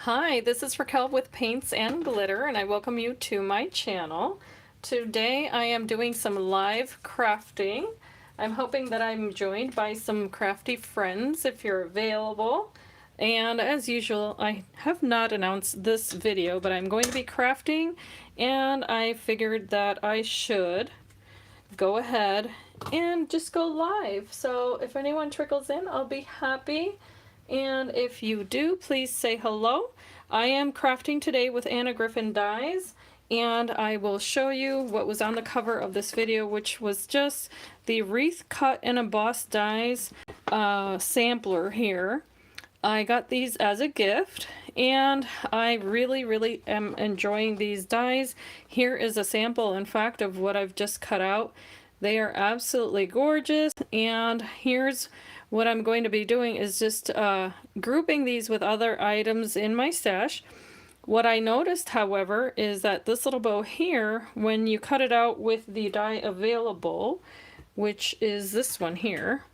Hi, this is Raquel with Paints and Glitter, and I welcome you to my channel. Today I am doing some live crafting. I'm hoping that I'm joined by some crafty friends if you're available. And as usual, I have not announced this video, but I'm going to be crafting, and I figured that I should go ahead and just go live. So if anyone trickles in, I'll be happy. And if you do, please say hello. I am crafting today with Anna Griffin dies, and I will show you what was on the cover of this video, which was just the wreath cut and embossed dies sampler here. I got these as a gift, and I really am enjoying these dies. Here is a sample, in fact, of what I've just cut out. They are absolutely gorgeous, and here's what I'm going to be doing is just grouping these with other items in my stash. What I noticed, however, is that this little bow here, when you cut it out with the die available, which is this one here,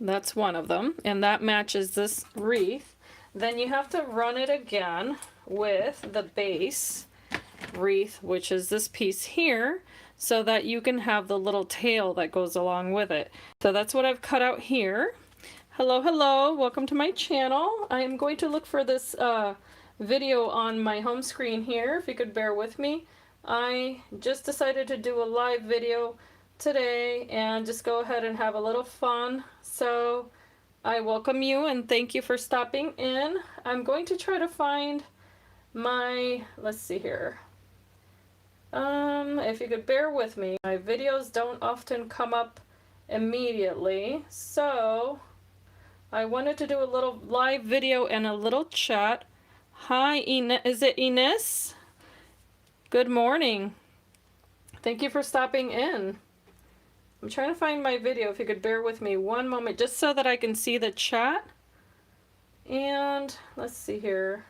that's one of them, and that matches this wreath, then you have to run it again with the base wreath, which is this piece here, so that you can have the little tail that goes along with it. So that's what I've cut out here. Hello, welcome to my channel. I am going to look for this video on my home screen here, if you could bear with me. I just decided to do a live video today and just go ahead and have a little fun. So I welcome you and thank you for stopping in. I'm going to try to find my, let's see here. If you could bear with me, my videos don't often come up immediately, so I wanted to do a little live video and a little chat. Hi, Ines. Is it Ines? Good morning. Thank you for stopping in. I'm trying to find my video. If you could bear with me one moment, just so that I can see the chat. And let's see here.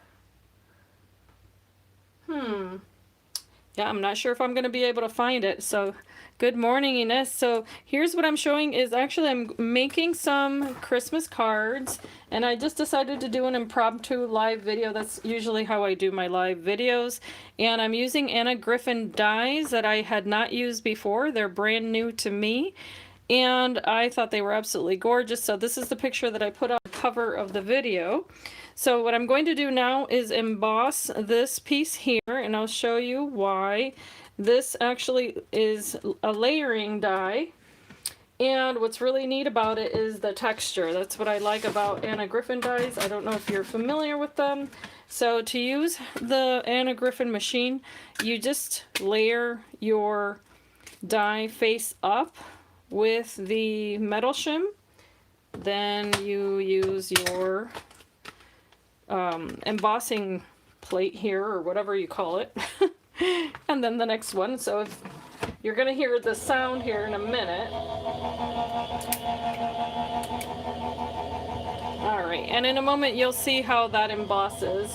Yeah, I'm not sure if I'm going to be able to find it. So, good morning, Ines. So, here's what I'm showing is actually I'm making some Christmas cards, and I just decided to do an impromptu live video. That's usually how I do my live videos. And I'm using Anna Griffin dies that I had not used before. They're brand new to me, and I thought they were absolutely gorgeous. So, this is the picture that I put on the cover of the video. So what I'm going to do now is emboss this piece here, and I'll show you why. This actually is a layering die, and what's really neat about it is the texture. That's what I like about Anna Griffin dies. I don't know if you're familiar with them. So to use the Anna Griffin machine, you just layer your die face up with the metal shim. Then you use your embossing plate here, or whatever you call it, and then the next one. So if you're gonna hear the sound here in a minute. Alright, and in a moment you'll see how that embosses.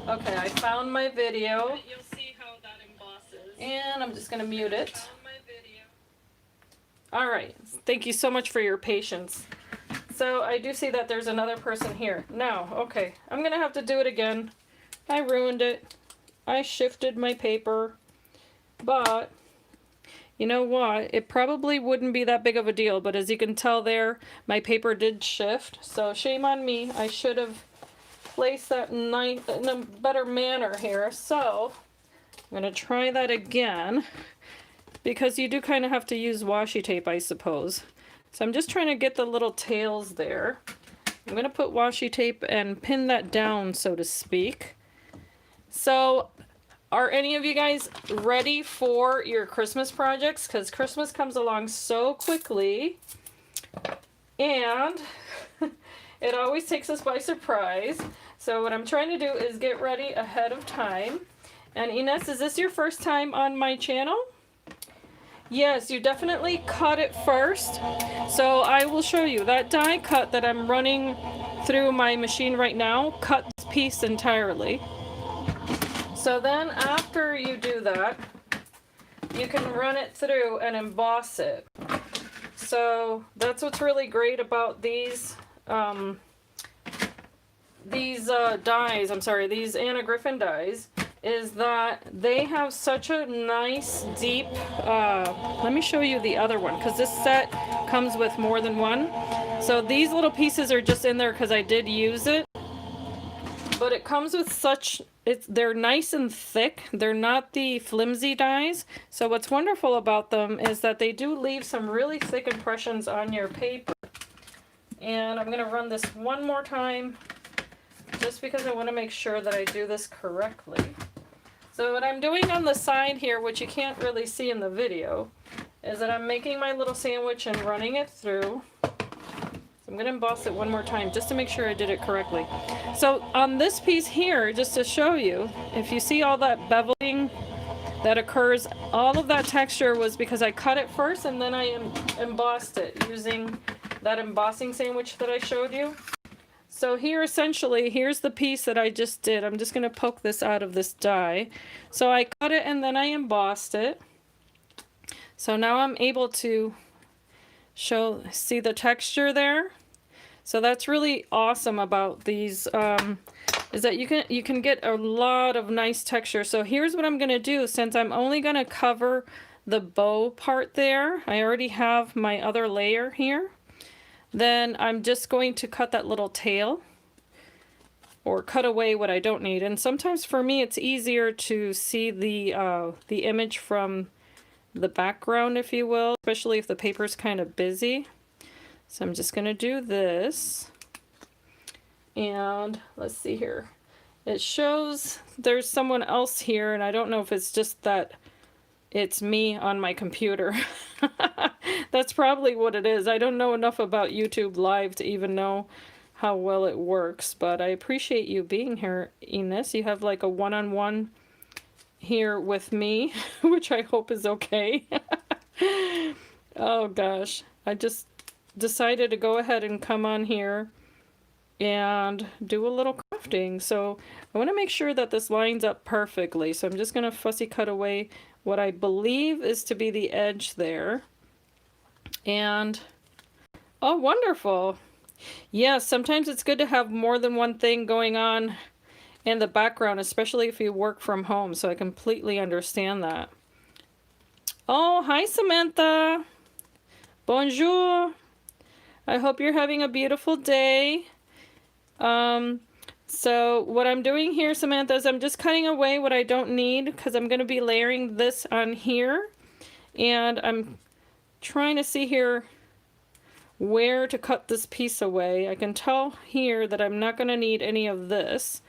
Okay, I found my video, and I'm just gonna mute it. Alright, thank you so much for your patience. So I do see that there's another person here. Now, okay, I'm going to have to do it again. I ruined it. I shifted my paper. But, you know what? It probably wouldn't be that big of a deal. But as you can tell there, my paper did shift. So shame on me. I should have placed that in a better manner here. So I'm going to try that again. Because you do kind of have to use washi tape, I suppose. So I'm just trying to get the little tails there. I'm going to put washi tape and pin that down, so to speak. So are any of you guys ready for your Christmas projects? Because Christmas comes along so quickly, and it always takes us by surprise. So what I'm trying to do is get ready ahead of time. And Ines, is this your first time on my channel? Yes, you definitely cut it first. So I will show you that die cut that I'm running through my machine right now, cut this piece entirely. So then after you do that, you can run it through and emboss it. So that's what's really great about these these dies, I'm sorry, these Anna Griffin dies, is that they have such a nice deep, let me show you the other one, because this set comes with more than one. So these little pieces are just in there because I did use it. But it comes with such, they're nice and thick. They're not the flimsy dies. So what's wonderful about them is that they do leave some really thick impressions on your paper. And I'm going to run this one more time just because I want to make sure that I do this correctly. So what I'm doing on the side here, which you can't really see in the video, is that I'm making my little sandwich and running it through. I'm going to emboss it one more time just to make sure I did it correctly. So on this piece here, just to show you, if you see all that beveling that occurs, all of that texture was because I cut it first and then I embossed it using that embossing sandwich that I showed you. So here essentially, here's the piece that I just did. I'm just going to poke this out of this die. So I cut it and then I embossed it. So now I'm able to see the texture there. So that's really awesome about these, is that you can get a lot of nice texture. So here's what I'm going to do, since I'm only going to cover the bow part there. I already have my other layer here. Then I'm just going to cut that little tail, or cut away what I don't need. And sometimes for me it's easier to see the image from the background, if you will, especially if the paper's kind of busy. So I'm just going to do this. And let's see here. It shows there's someone else here, and I don't know if it's just that it's me on my computer. That's probably what it is. I don't know enough about YouTube Live to even know how well it works, but I appreciate you being here, Ines. You have like a one-on-one here with me, which I hope is okay. Oh gosh, I just decided to go ahead and come on here and do a little crafting. So I want to make sure that this lines up perfectly. So I'm just going to fussy cut away what I believe is to be the edge there. And oh, wonderful. Yes, sometimes it's good to have more than one thing going on in the background, especially if you work from home. So I completely understand that. Oh, hi Samantha. Bonjour. I hope you're having a beautiful day. So what I'm doing here, Samantha, is I'm just cutting away what I don't need, because I'm going to be layering this on here. And I'm trying to see here where to cut this piece away. I can tell here that I'm not going to need any of this.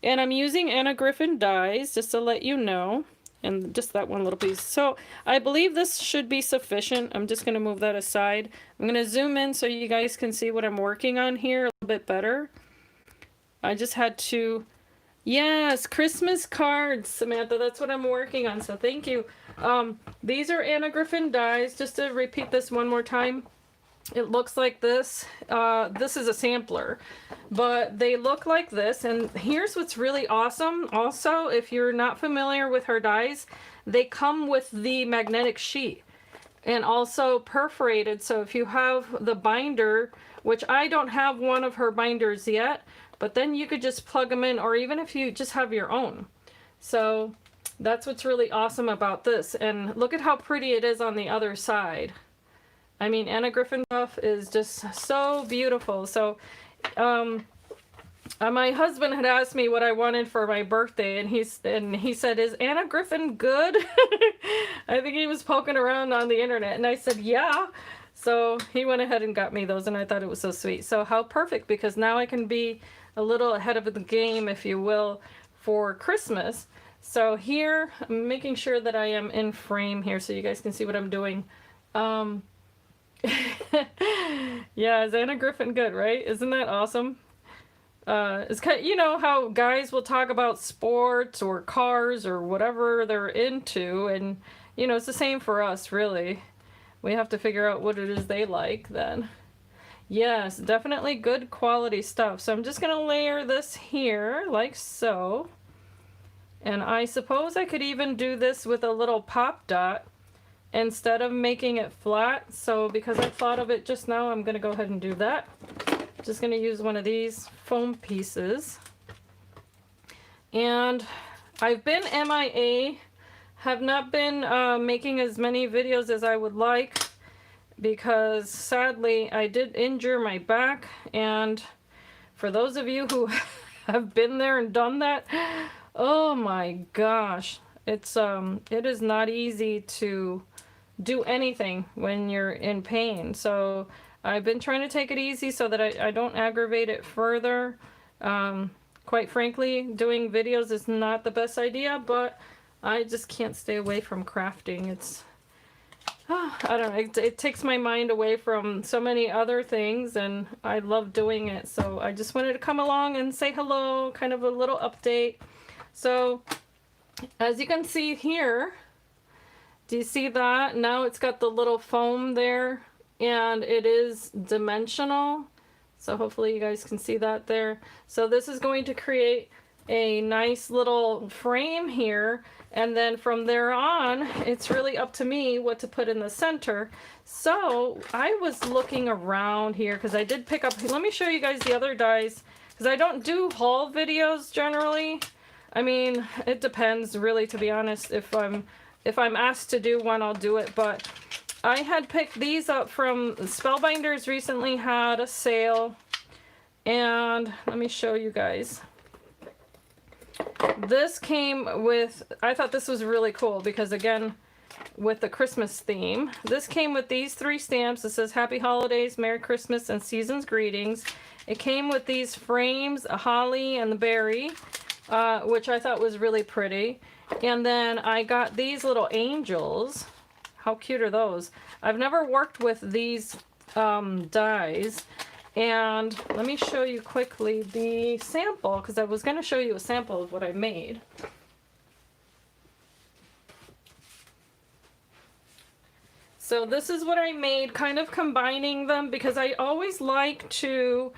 And I'm using Anna Griffin dies, just to let you know. And just that one little piece. So I believe this should be sufficient. I'm just going to move that aside. I'm going to zoom in so you guys can see what I'm working on here a little bit better. I just had to, yes, Christmas cards, Samantha, that's what I'm working on, so thank you. These are Anna Griffin dies. Just to repeat this one more time, it looks like this. This is a sampler, but they look like this. And here's what's really awesome. Also, if you're not familiar with her dies, they come with the magnetic sheet and also perforated. So if you have the binder, which I don't have one of her binders yet, but then you could just plug them in, or even if you just have your own. So that's what's really awesome about this. And look at how pretty it is on the other side. I mean, Anna Griffin stuff is just so beautiful. So my husband had asked me what I wanted for my birthday, and he said, "Is Anna Griffin good?" I think he was poking around on the internet, and I said, "Yeah." So he went ahead and got me those, and I thought it was so sweet. So how perfect, because now I can be a little ahead of the game, if you will, for Christmas. So here, I'm making sure that I am in frame here so you guys can see what I'm doing. Yeah, is Anna Griffin good, right? Isn't that awesome? It's kind of, you know how guys will talk about sports or cars or whatever they're into, and you know, it's the same for us, really. We have to figure out what it is they like then. Yes, definitely good quality stuff. So I'm just going to layer this here like so. And I suppose I could even do this with a little pop dot instead of making it flat. So because I thought of it just now, I'm going to go ahead and do that. Just going to use one of these foam pieces. And I've been MIA, have not been making as many videos as I would like because sadly I did injure my back, and for those of you who have been there and done that, oh my gosh, it is not easy to do anything when you're in pain. So I've been trying to take it easy so that I don't aggravate it further. Quite frankly, doing videos is not the best idea, but I just can't stay away from crafting. It's, I don't know, it takes my mind away from so many other things, and I love doing it. So I just wanted to come along and say hello, kind of a little update. So as you can see here, do you see that? Now it's got the little foam there, and it is dimensional. So hopefully you guys can see that there. So this is going to create a nice little frame here, and then from there on it's really up to me what to put in the center. So I was looking around here because I did pick up, let me show you guys the other dies, because I don't do haul videos generally. I mean, it depends really, to be honest. If I'm asked to do one, I'll do it, but I had picked these up from Spellbinders. Recently had a sale, and let me show you guys. This came with, I thought this was really cool because, again, with the Christmas theme, this came with these 3 stamps. It says Happy Holidays, Merry Christmas, and Season's Greetings. It came with these frames, a holly and the berry, which I thought was really pretty. And then I got these little angels. How cute are those? I've never worked with these dies. And let me show you quickly the sample, because I was going to show you a sample of what I made. So this is what I made, kind of combining them, because I always like to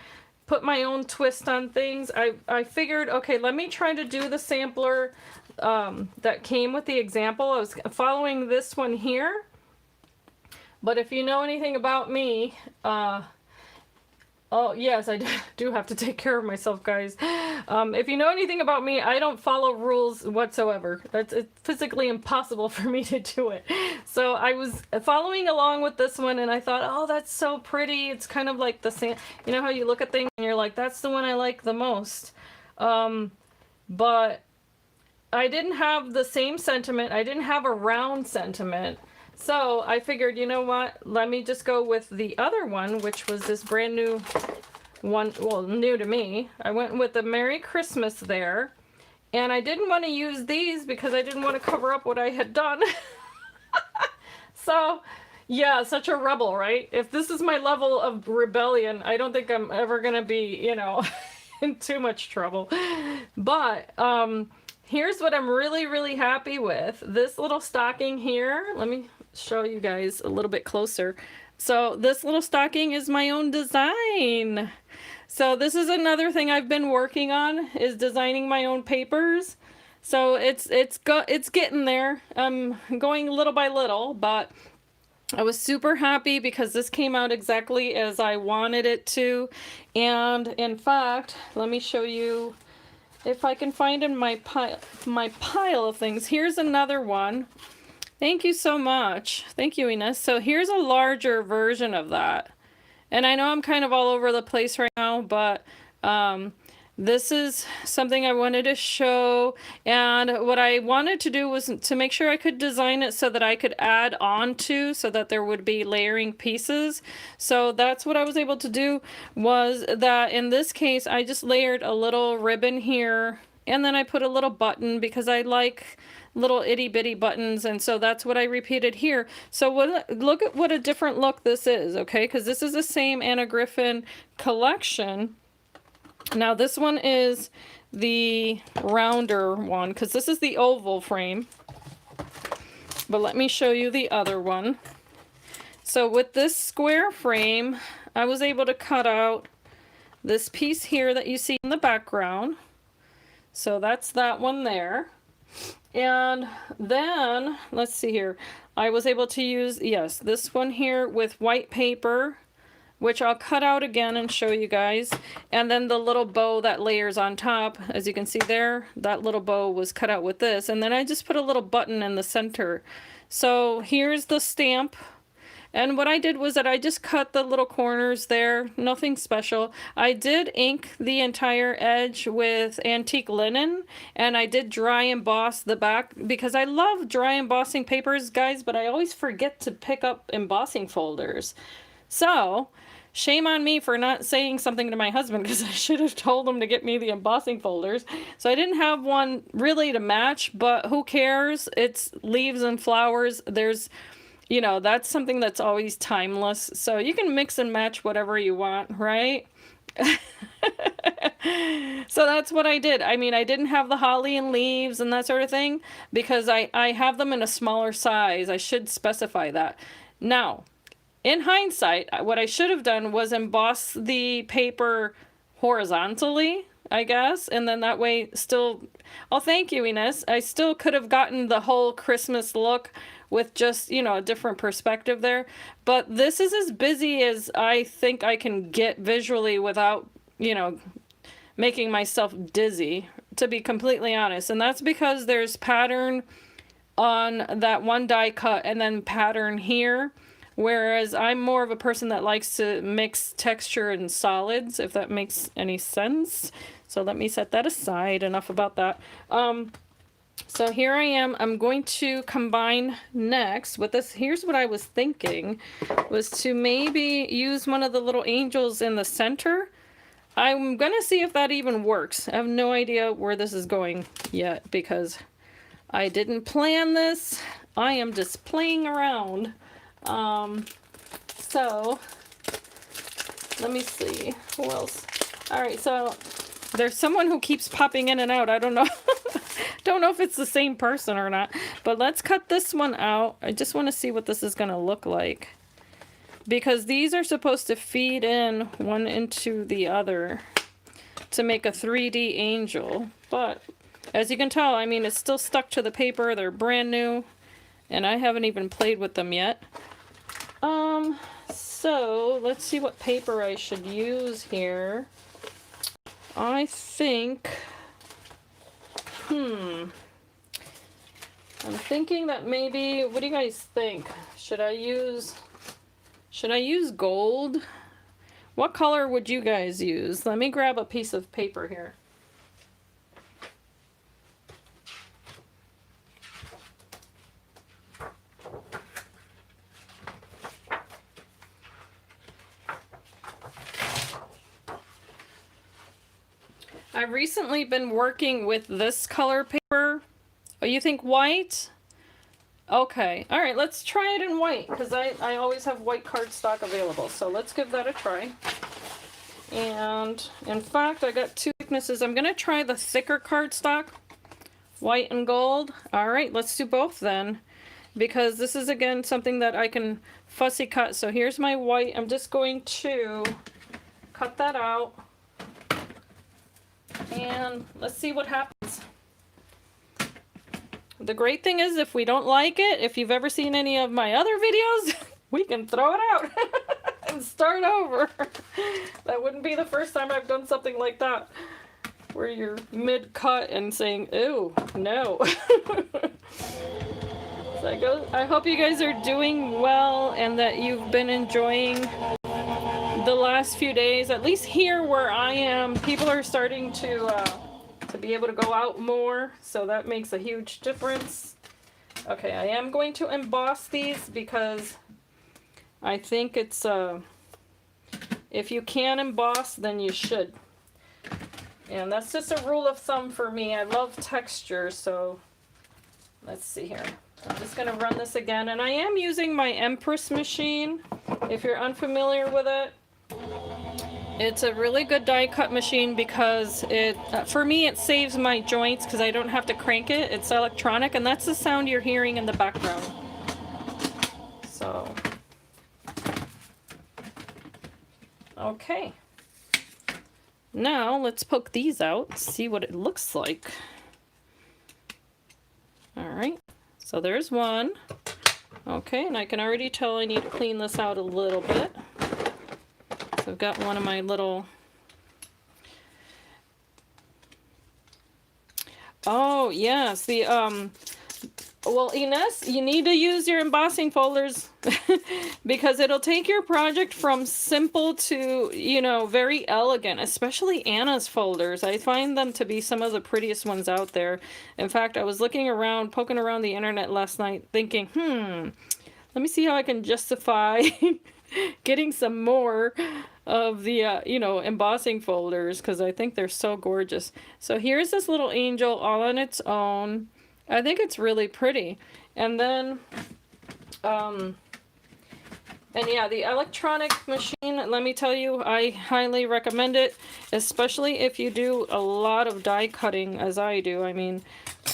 put my own twist on things. I figured, okay, let me try to do the sampler that came with the example. I was following this one here. But if you know anything about me, oh yes, I do have to take care of myself, guys. If you know anything about me, I don't follow rules whatsoever. It's physically impossible for me to do it. So I was following along with this one, and I thought, oh, that's so pretty. It's kind of like the same, you know how you look at things and you're like, that's the one I like the most. But I didn't have the same sentiment. I didn't have a round sentiment. So I figured, you know what, let me just go with the other one, which was this brand new one, well, new to me. I went with the Merry Christmas there, and I didn't want to use these because I didn't want to cover up what I had done. So, yeah, such a rebel, right? If this is my level of rebellion, I don't think I'm ever going to be, you know, in too much trouble. But, here's what I'm really, really happy with. This little stocking here, let me show you guys a little bit closer. So this little stocking is my own design. So this is another thing I've been working on, is designing my own papers. So it's getting there. I'm going little by little, but I was super happy because this came out exactly as I wanted it to. And in fact, let me show you if I can find in my pile of things. Here's another one. Thank you so much. Thank you, Ines. So here's a larger version of that. And I know I'm kind of all over the place right now, but this is something I wanted to show. And what I wanted to do was to make sure I could design it so that I could add on to, so that there would be layering pieces. So that's what I was able to do, was that in this case, I just layered a little ribbon here, and then I put a little button because I like little itty bitty buttons, and so that's what I repeated here. So look at what a different look this is, okay? Because this is the same Anna Griffin collection. Now this one is the rounder one, because this is the oval frame. But let me show you the other one. So with this square frame, I was able to cut out this piece here that you see in the background. So that's that one there. And then, let's see here, I was able to use, yes, this one here with white paper. which I'll cut out again and show you guys. And then the little bow that layers on top, as you can see there, that little bow was cut out with this. And then I just put a little button in the center. So here's the stamp. And what I did was that I just cut the little corners there, nothing special. I did ink the entire edge with antique linen, and I did dry emboss the back because I love dry embossing papers, guys, but I always forget to pick up embossing folders. So, shame on me for not saying something to my husband because I should have told him to get me the embossing folders. So I didn't have one really to match, but who cares? It's leaves and flowers. There's, you know, that's something that's always timeless. So you can mix and match whatever you want, right? So that's what I did. I mean, I didn't have the holly and leaves and that sort of thing because I have them in a smaller size. I should specify that. Now, in hindsight, what I should have done was emboss the paper horizontally, I guess, and then that way still, oh, thank you, Ines. I still could have gotten the whole Christmas look with just, you know, a different perspective there. But this is as busy as I think I can get visually without, you know, making myself dizzy, to be completely honest. And that's because there's pattern on that one die cut and then pattern here. Whereas I'm more of a person that likes to mix texture and solids, if that makes any sense. So let me set that aside. Enough about that. So here I am. I'm going to combine next with this. Here's what I was thinking, was to maybe use one of the little angels in the center. I'm going to see if that even works. I have no idea where this is going yet because I didn't plan this. I am just playing around. So let me see who else. All right, so there's someone who keeps popping in and out. I don't know. Don't know if it's the same person or not, but let's cut this one out. I just want to see what this is going to look like because these are supposed to feed in one into the other to make a 3D angel. But as you can tell, I mean, it's still stuck to the paper. They're brand new and I haven't even played with them yet. So let's see what paper I should use here. I think, I'm thinking that maybe, what do you guys think? Should I use gold? What color would you guys use? Let me grab a piece of paper here. I've recently been working with this color paper. Oh, you think white? Okay. All right, let's try it in white because I always have white cardstock available. So let's give that a try. And in fact, I got two thicknesses. I'm going to try the thicker cardstock, white and gold. All right, let's do both then because this is, again, something that I can fussy cut. So here's my white. I'm just going to cut that out. And let's see what happens. The great thing is if we don't like it, if you've ever seen any of my other videos, we can throw it out and start over. That wouldn't be the first time I've done something like that, where you're mid-cut and saying, ew, no. So I hope you guys are doing well and that you've been enjoying the last few days. At least here where I am, people are starting to be able to go out more, so that makes a huge difference. Okay, I am going to emboss these because I think it's if you can emboss, then you should. And that's just a rule of thumb for me. I love texture, so let's see here. I'm just going to run this again, and I am using my Empress machine. If you're unfamiliar with it, it's a really good die cut machine because it, for me, it saves my joints because I don't have to crank it. It's electronic, and that's the sound you're hearing in the background. So, okay. Now let's poke these out, see what it looks like. All right, so there's one. Okay, and I can already tell I need to clean this out a little bit. So I've got one of my little... Oh, yes, the, well, Ines, you need to use your embossing folders because it'll take your project from simple to, you know, very elegant, especially Anna's folders. I find them to be some of the prettiest ones out there. In fact, I was looking around, poking around the internet last night thinking, let me see how I can justify getting some more of the, you know, embossing folders, because I think they're so gorgeous. So here's this little angel all on its own. I think it's really pretty. And then, and yeah, the electronic machine, let me tell you, I highly recommend it, especially if you do a lot of die cutting as I do. I mean,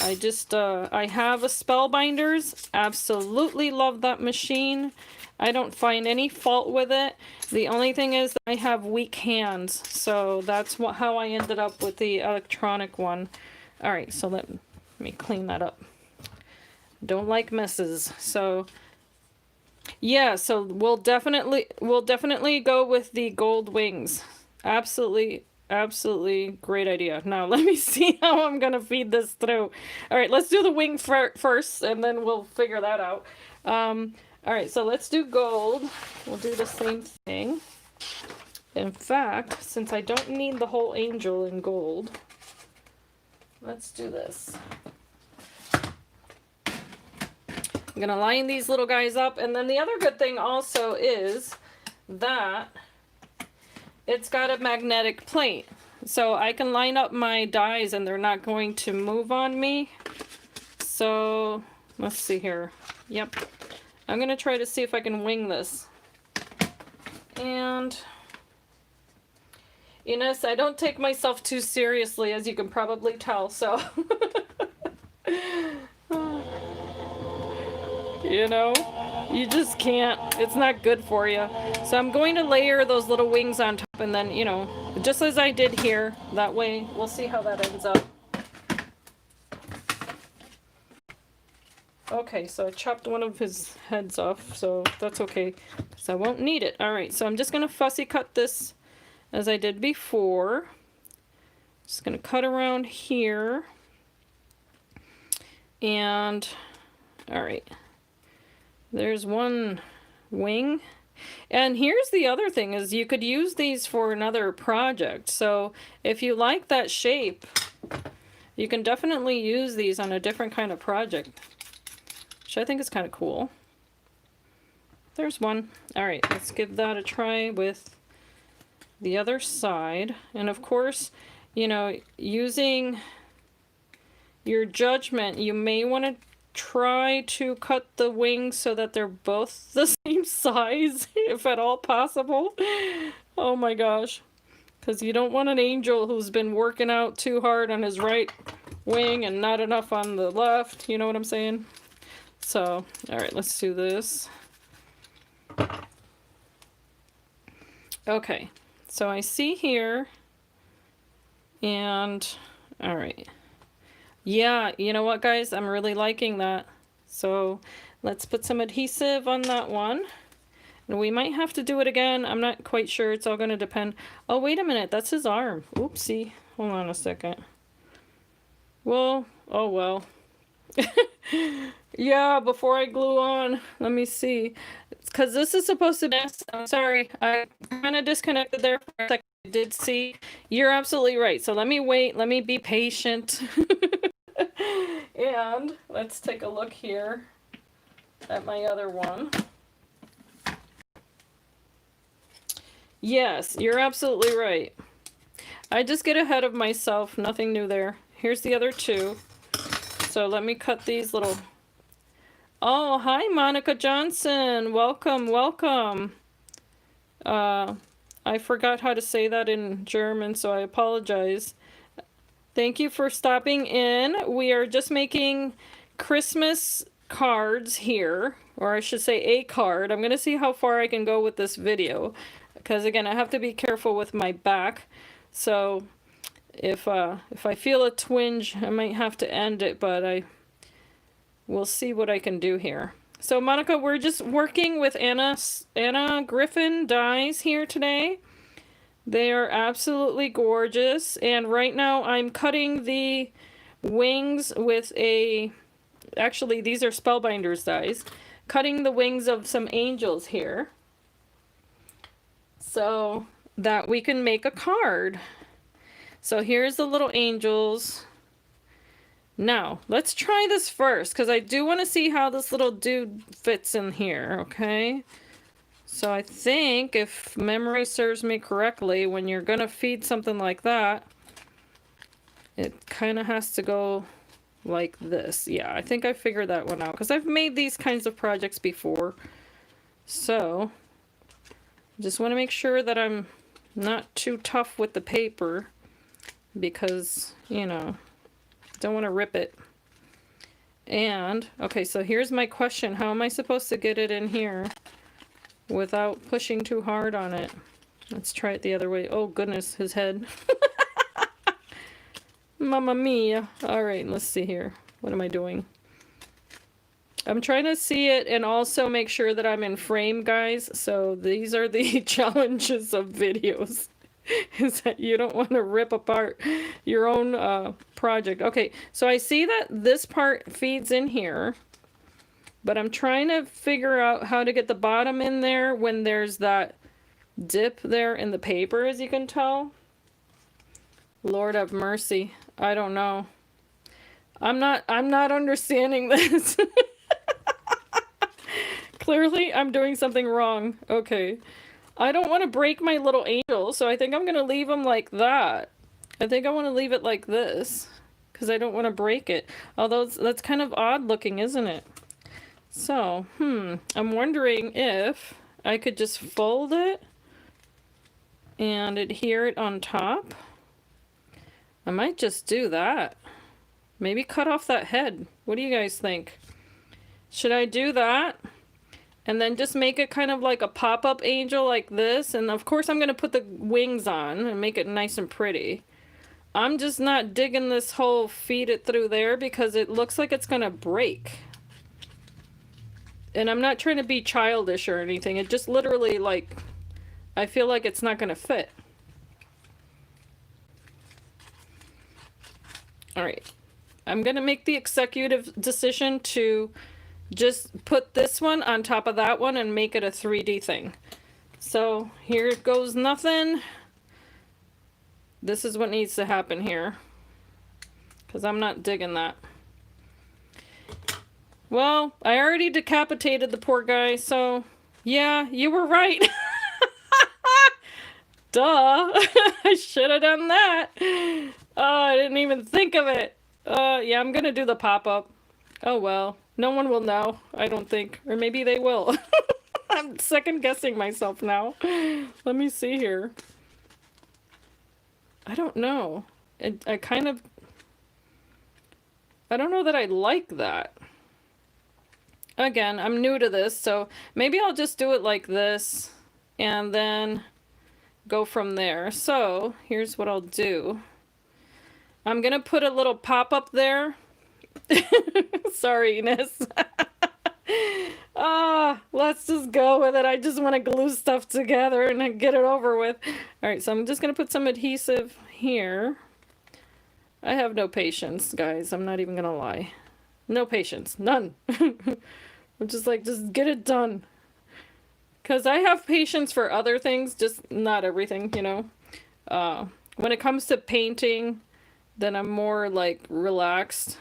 I just, I have a Spellbinders, absolutely love that machine. I don't find any fault with it. The only thing is that I have weak hands, so that's how I ended up with the electronic one. All right, so let me clean that up. Don't like messes. So yeah, so we'll definitely go with the gold wings. Absolutely great idea. Now let me see how I'm gonna feed this through. All right, let's do the wing first, and then we'll figure that out. All right, so let's do gold. We'll do the same thing. In fact, since I don't need the whole angel in gold, let's do this. I'm gonna line these little guys up, and then the other good thing also is that it's got a magnetic plate. So I can line up my dies and they're not going to move on me. So let's see here. Yep. I'm gonna try to see if I can wing this. And Ines, I don't take myself too seriously, as you can probably tell, so you know, you just can't. It's not good for you. So I'm going to layer those little wings on top, and then, you know, just as I did here, that way we'll see how that ends up. Okay, so I chopped one of his heads off, so that's okay, so I won't need it. Alright, so I'm just going to fussy cut this as I did before. Just going to cut around here. And, alright, there's one wing. And here's the other thing, is you could use these for another project. So if you like that shape, you can definitely use these on a different kind of project, which I think is kind of cool. There's one. All right, let's give that a try with the other side. And of course, you know, using your judgment, you may want to try to cut the wings so that they're both the same size, if at all possible. Oh my gosh. Because you don't want an angel who's been working out too hard on his right wing and not enough on the left. You know what I'm saying? So, alright, let's do this. Okay, so I see here, and alright. Yeah, you know what, guys? I'm really liking that. So let's put some adhesive on that one. And we might have to do it again. I'm not quite sure. It's all going to depend. Oh, wait a minute. That's his arm. Oopsie. Hold on a second. Well, oh well. Yeah, before I glue on, let me see. Because this is supposed to be... I'm sorry. I kind of disconnected there for a second. I did see. You're absolutely right. So let me wait. Let me be patient. And let's take a look here at my other one. Yes, you're absolutely right. I just get ahead of myself. Nothing new there. Here's the other two. So let me cut these little... Oh, hi, Monica Johnson. Welcome, welcome. I forgot how to say that in German, so I apologize. Thank you for stopping in. We are just making Christmas cards here, or I should say a card. I'm going to see how far I can go with this video, because again, I have to be careful with my back. So if I feel a twinge, I might have to end it, but we'll see what I can do here. So Monica, we're just working with Anna Griffin dies here today. They are absolutely gorgeous. And right now I'm cutting the wings with a, actually these are Spellbinders dies, cutting the wings of some angels here so that we can make a card. So here's the little angels. Now, let's try this first, because I do want to see how this little dude fits in here, okay? So I think, if memory serves me correctly, when you're going to feed something like that, it kind of has to go like this. Yeah, I think I figured that one out, because I've made these kinds of projects before. So, just want to make sure that I'm not too tough with the paper, because, you know, don't want to rip it. And okay, so here's my question. How am I supposed to get it in here without pushing too hard on it? Let's try it the other way. Oh goodness, his head. Mamma mia. All right, let's see here. What am I doing? I'm trying to see it and also make sure that I'm in frame, guys. So these are the challenges of videos. Is that you don't want to rip apart your own project. Okay, so I see that this part feeds in here, but I'm trying to figure out how to get the bottom in there when there's that dip there in the paper, as you can tell. Lord have mercy. I don't know. I'm not understanding this. Clearly, I'm doing something wrong. Okay. I don't want to break my little angel, so I think I'm going to leave them like that. I think I want to leave it like this, because I don't want to break it. Although that's kind of odd looking, isn't it? So, I'm wondering if I could just fold it and adhere it on top. I might just do that. Maybe cut off that head. What do you guys think? Should I do that? And then just make it kind of like a pop-up angel like this. And of course I'm going to put the wings on and make it nice and pretty. I'm just not digging this whole feed it through there because it looks like it's going to break. And I'm not trying to be childish or anything. It just literally, like, I feel like it's not going to fit. Alright. I'm going to make the executive decision to just put this one on top of that one and make it a 3D thing. So here goes nothing. This is what needs to happen here, because I'm not digging that. Well, I already decapitated the poor guy, so yeah, you were right. Duh. I should have done that. Oh, I didn't even think of it. Yeah, I'm gonna do the pop-up. Oh well. No one will know, I don't think. Or maybe they will. I'm second guessing myself now. Let me see here. I don't know. I don't know that I like that. Again, I'm new to this, so maybe I'll just do it like this and then go from there. So here's what I'll do. I'm gonna put a little pop-up there. Sorry, Ines. Let's just go with it. I just want to glue stuff together and get it over with. Alright, so I'm just going to put some adhesive here. I have no patience, guys. I'm not even going to lie. No patience. None. I'm just like, just get it done. Because I have patience for other things, just not everything, you know. When it comes to painting, then I'm more, like, relaxed.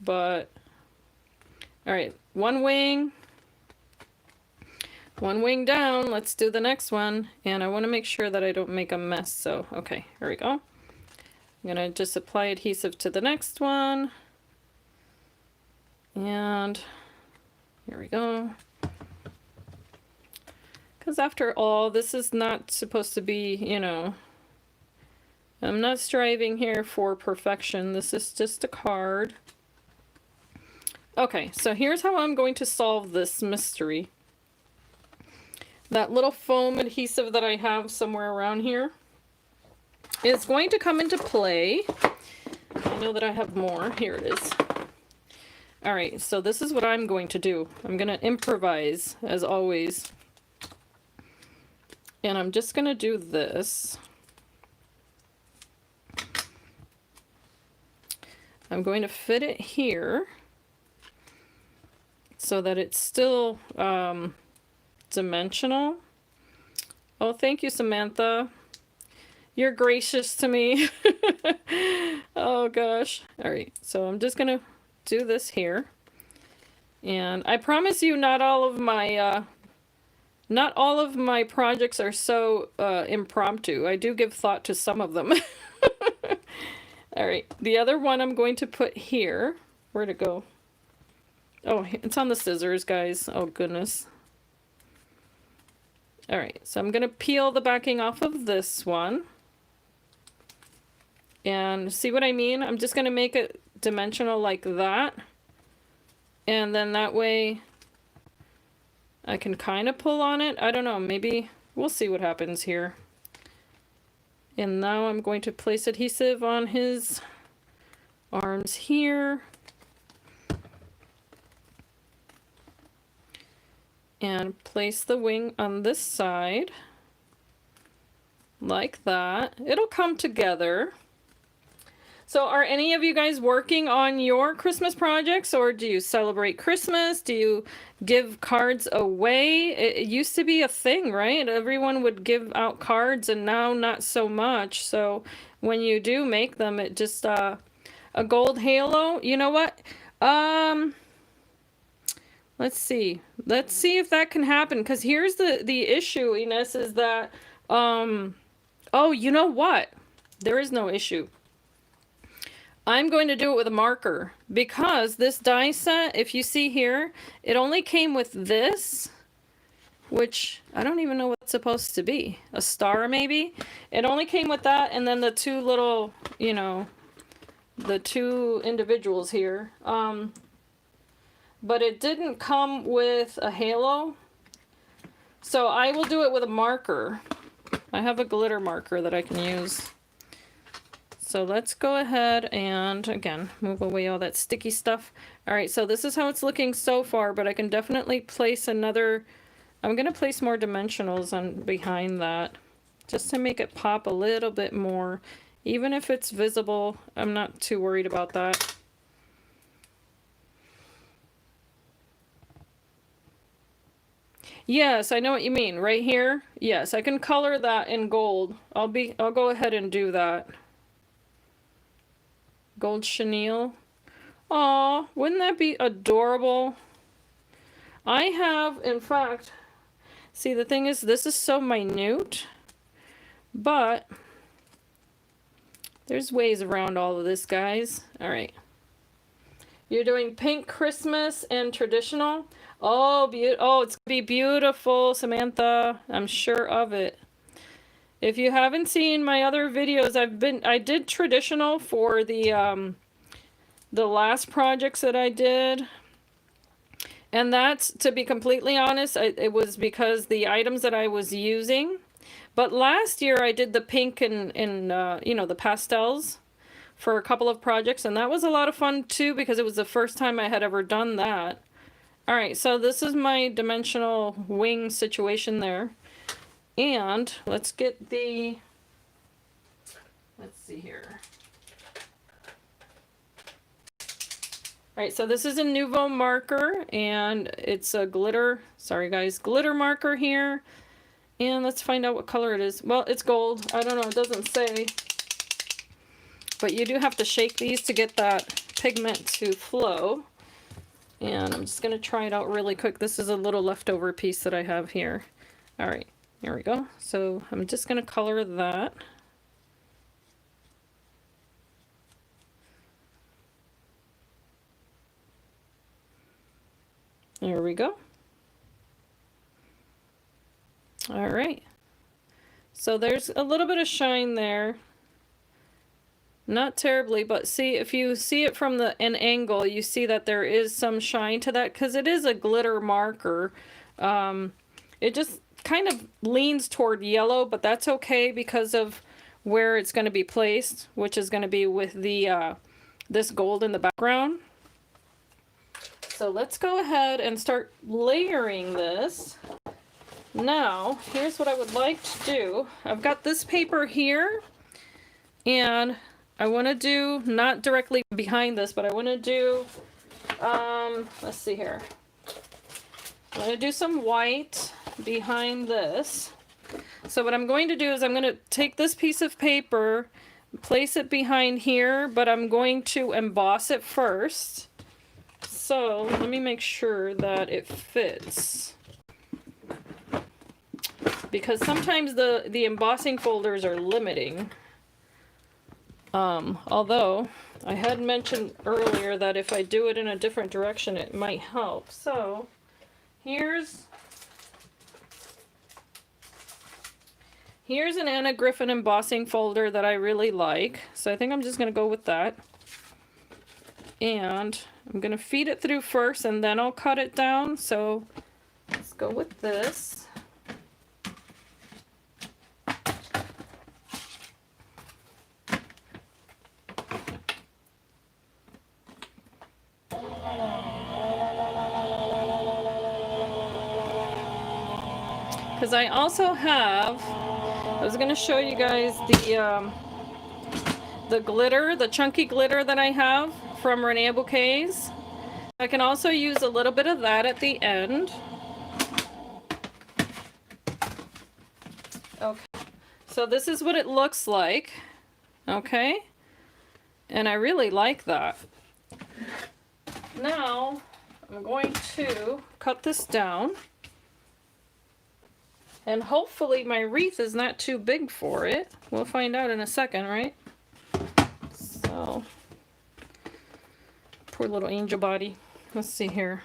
But, alright, one wing down. Let's do the next one. And I want to make sure that I don't make a mess. So, okay, here we go. I'm going to just apply adhesive to the next one. And here we go. Because after all, this is not supposed to be, you know, I'm not striving here for perfection. This is just a card. Okay, so here's how I'm going to solve this mystery. That little foam adhesive that I have somewhere around here is going to come into play. I know that I have more. Here it is. Alright, so this is what I'm going to do. I'm going to improvise, as always. And I'm just going to do this. I'm going to fit it here so that it's still dimensional. Oh, thank you, Samantha. You're gracious to me. Oh gosh. All right, so I'm just gonna do this here. And I promise you not all of my projects are so impromptu. I do give thought to some of them. All right, the other one I'm going to put here. Where'd it go? Oh, it's on the scissors, guys. Oh goodness. All right, so I'm gonna peel the backing off of this one. And see what I mean? I'm just gonna make it dimensional like that. And then that way I can kind of pull on it. I don't know, maybe we'll see what happens here. And now I'm going to place adhesive on his arms here. And place the wing on this side. Like that. It'll come together. So are any of you guys working on your Christmas projects, or do you celebrate Christmas? Do you give cards away? It used to be a thing, right? Everyone would give out cards, and now not so much. So when you do make them, it just a gold halo. You know what? Let's see. Let's see if that can happen, because here's the issue, Ines, is that oh, you know what? There is no issue. I'm going to do it with a marker, because this die set, if you see here, it only came with this, which I don't even know what it's supposed to be. A star, maybe? It only came with that, and then the two little, you know, the two individuals here. But it didn't come with a halo. So I will do it with a marker. I have a glitter marker that I can use. So let's go ahead and, again, move away all that sticky stuff. All right, so this is how it's looking so far, but I can definitely place another, I'm going to place more dimensionals on behind that, just to make it pop a little bit more. Even if it's visible, I'm not too worried about that. Yes, I know what you mean. Right here? Yes, I can color that in gold. I'll go ahead and do that. Gold chenille. Aw, wouldn't that be adorable? I have, in fact, see, the thing is, this is so minute, but there's ways around all of this, guys. All right. You're doing pink Christmas and traditional. Oh, it's gonna be beautiful, Samantha. I'm sure of it. If you haven't seen my other videos, I did traditional for the last projects that I did. And that's, to be completely honest, it was because the items that I was using. But last year I did the pink and you know, the pastels for a couple of projects, and that was a lot of fun too, because it was the first time I had ever done that. All right, so this is my dimensional wing situation there. And let's get the, let's see here. All right, so this is a Nuvo marker, and it's a glitter, sorry guys, glitter marker here. And let's find out what color it is. Well, it's gold. I don't know, it doesn't say. But you do have to shake these to get that pigment to flow. And I'm just going to try it out really quick. This is a little leftover piece that I have here. All right. Here we go. So I'm just going to color that. There we go. All right. So there's a little bit of shine there. Not terribly, but see, if you see it from an angle, you see that there is some shine to that, because it is a glitter marker. It just kind of leans toward yellow, but that's okay because of where it's going to be placed, which is going to be with the this gold in the background. So let's go ahead and start layering this. Now, here's what I would like to do. I've got this paper here, and I want to do, not directly behind this, but I want to do, let's see here. I'm going to do some white behind this. So what I'm going to do is I'm going to take this piece of paper, place it behind here, but I'm going to emboss it first. So let me make sure that it fits. Because sometimes the embossing folders are limiting. Although I had mentioned earlier that if I do it in a different direction, it might help. So here's an Anna Griffin embossing folder that I really like. So I think I'm just going to go with that. And I'm going to feed it through first and then I'll cut it down. So let's go with this. Because I also have, I was going to show you guys the glitter, the chunky glitter that I have from Renee Bouquets. I can also use a little bit of that at the end. Okay, so this is what it looks like. Okay, and I really like that. Now I'm going to cut this down. And hopefully my wreath is not too big for it. We'll find out in a second, right? So, poor little angel body. Let's see here.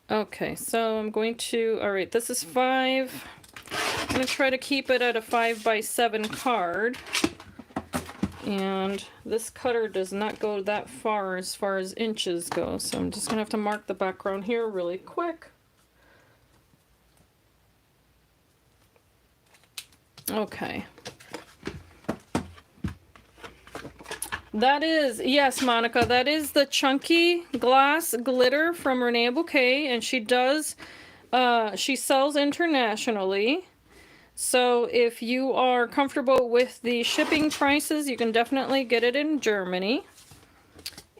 Okay, so I'm going to, all right, this is 5. I'm going to try to keep it at a 5x7 card. And this cutter does not go that far as inches go. So I'm just going to have to mark the background here really quick. Okay. That is, yes, Monica, that is the chunky glass glitter from Renee Bouquet, and she does, she sells internationally. So if you are comfortable with the shipping prices, you can definitely get it in Germany.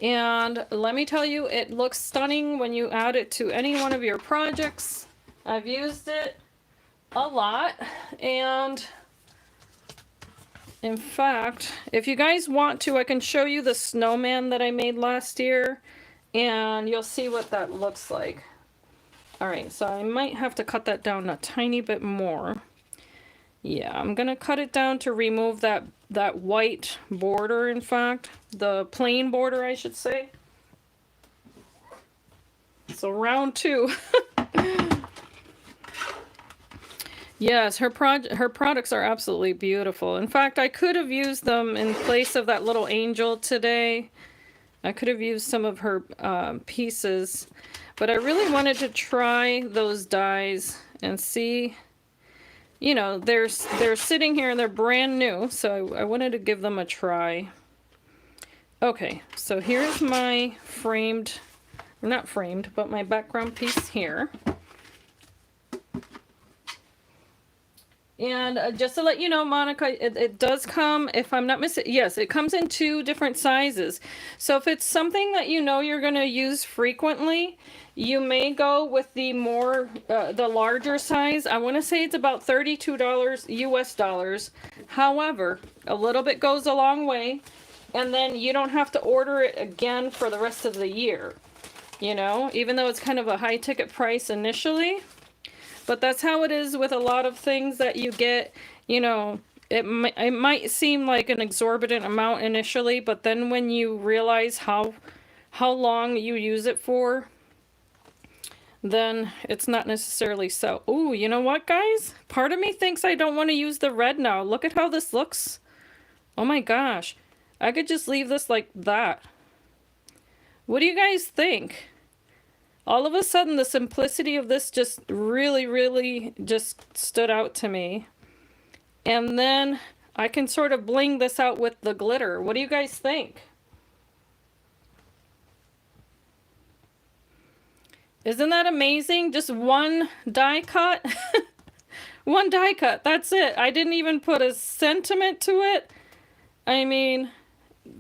And let me tell you, it looks stunning when you add it to any one of your projects. I've used it a lot, and in fact, if you guys want to, I can show you the snowman that I made last year, and you'll see what that looks like. All right, so I might have to cut that down a tiny bit more. Yeah, I'm gonna cut it down to remove that white border, in fact, the plain border, I should say. So round 2. Yes, her products are absolutely beautiful. In fact, I could have used them in place of that little angel today. I could have used some of her pieces, but I really wanted to try those dies and see. You know, they're sitting here and they're brand new, so I wanted to give them a try. Okay, so here's my framed, not framed, but my background piece here. And just to let you know, Monica, it does come, if I'm not mistaken, yes, it comes in 2 different sizes. So if it's something that you know you're going to use frequently, you may go with the the larger size. I want to say it's about $32 US dollars. However, a little bit goes a long way, and then you don't have to order it again for the rest of the year. You know, even though it's kind of a high ticket price initially. But that's how it is with a lot of things that you get. You know, it might seem like an exorbitant amount initially, but then when you realize how long you use it for, then it's not necessarily so. Ooh, you know what, guys? Part of me thinks I don't want to use the red now. Look at how this looks. Oh my gosh. I could just leave this like that. What do you guys think? All of a sudden, the simplicity of this just really just stood out to me. And then I can sort of bling this out with the glitter. What do you guys think? Isn't that amazing? Just one die cut. One die cut, that's it. I didn't even put a sentiment to it. I mean,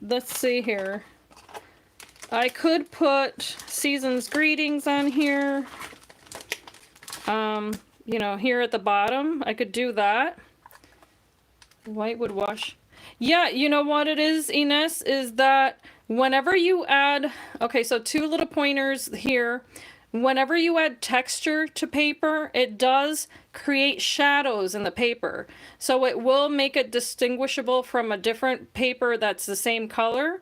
let's see here. I could put Season's Greetings on here. You know, here at the bottom, I could do that. White wood wash. Yeah, you know what it is, Ines, is that whenever you add, okay, so 2 little pointers here. Whenever you add texture to paper, it does create shadows in the paper. So it will make it distinguishable from a different paper that's the same color.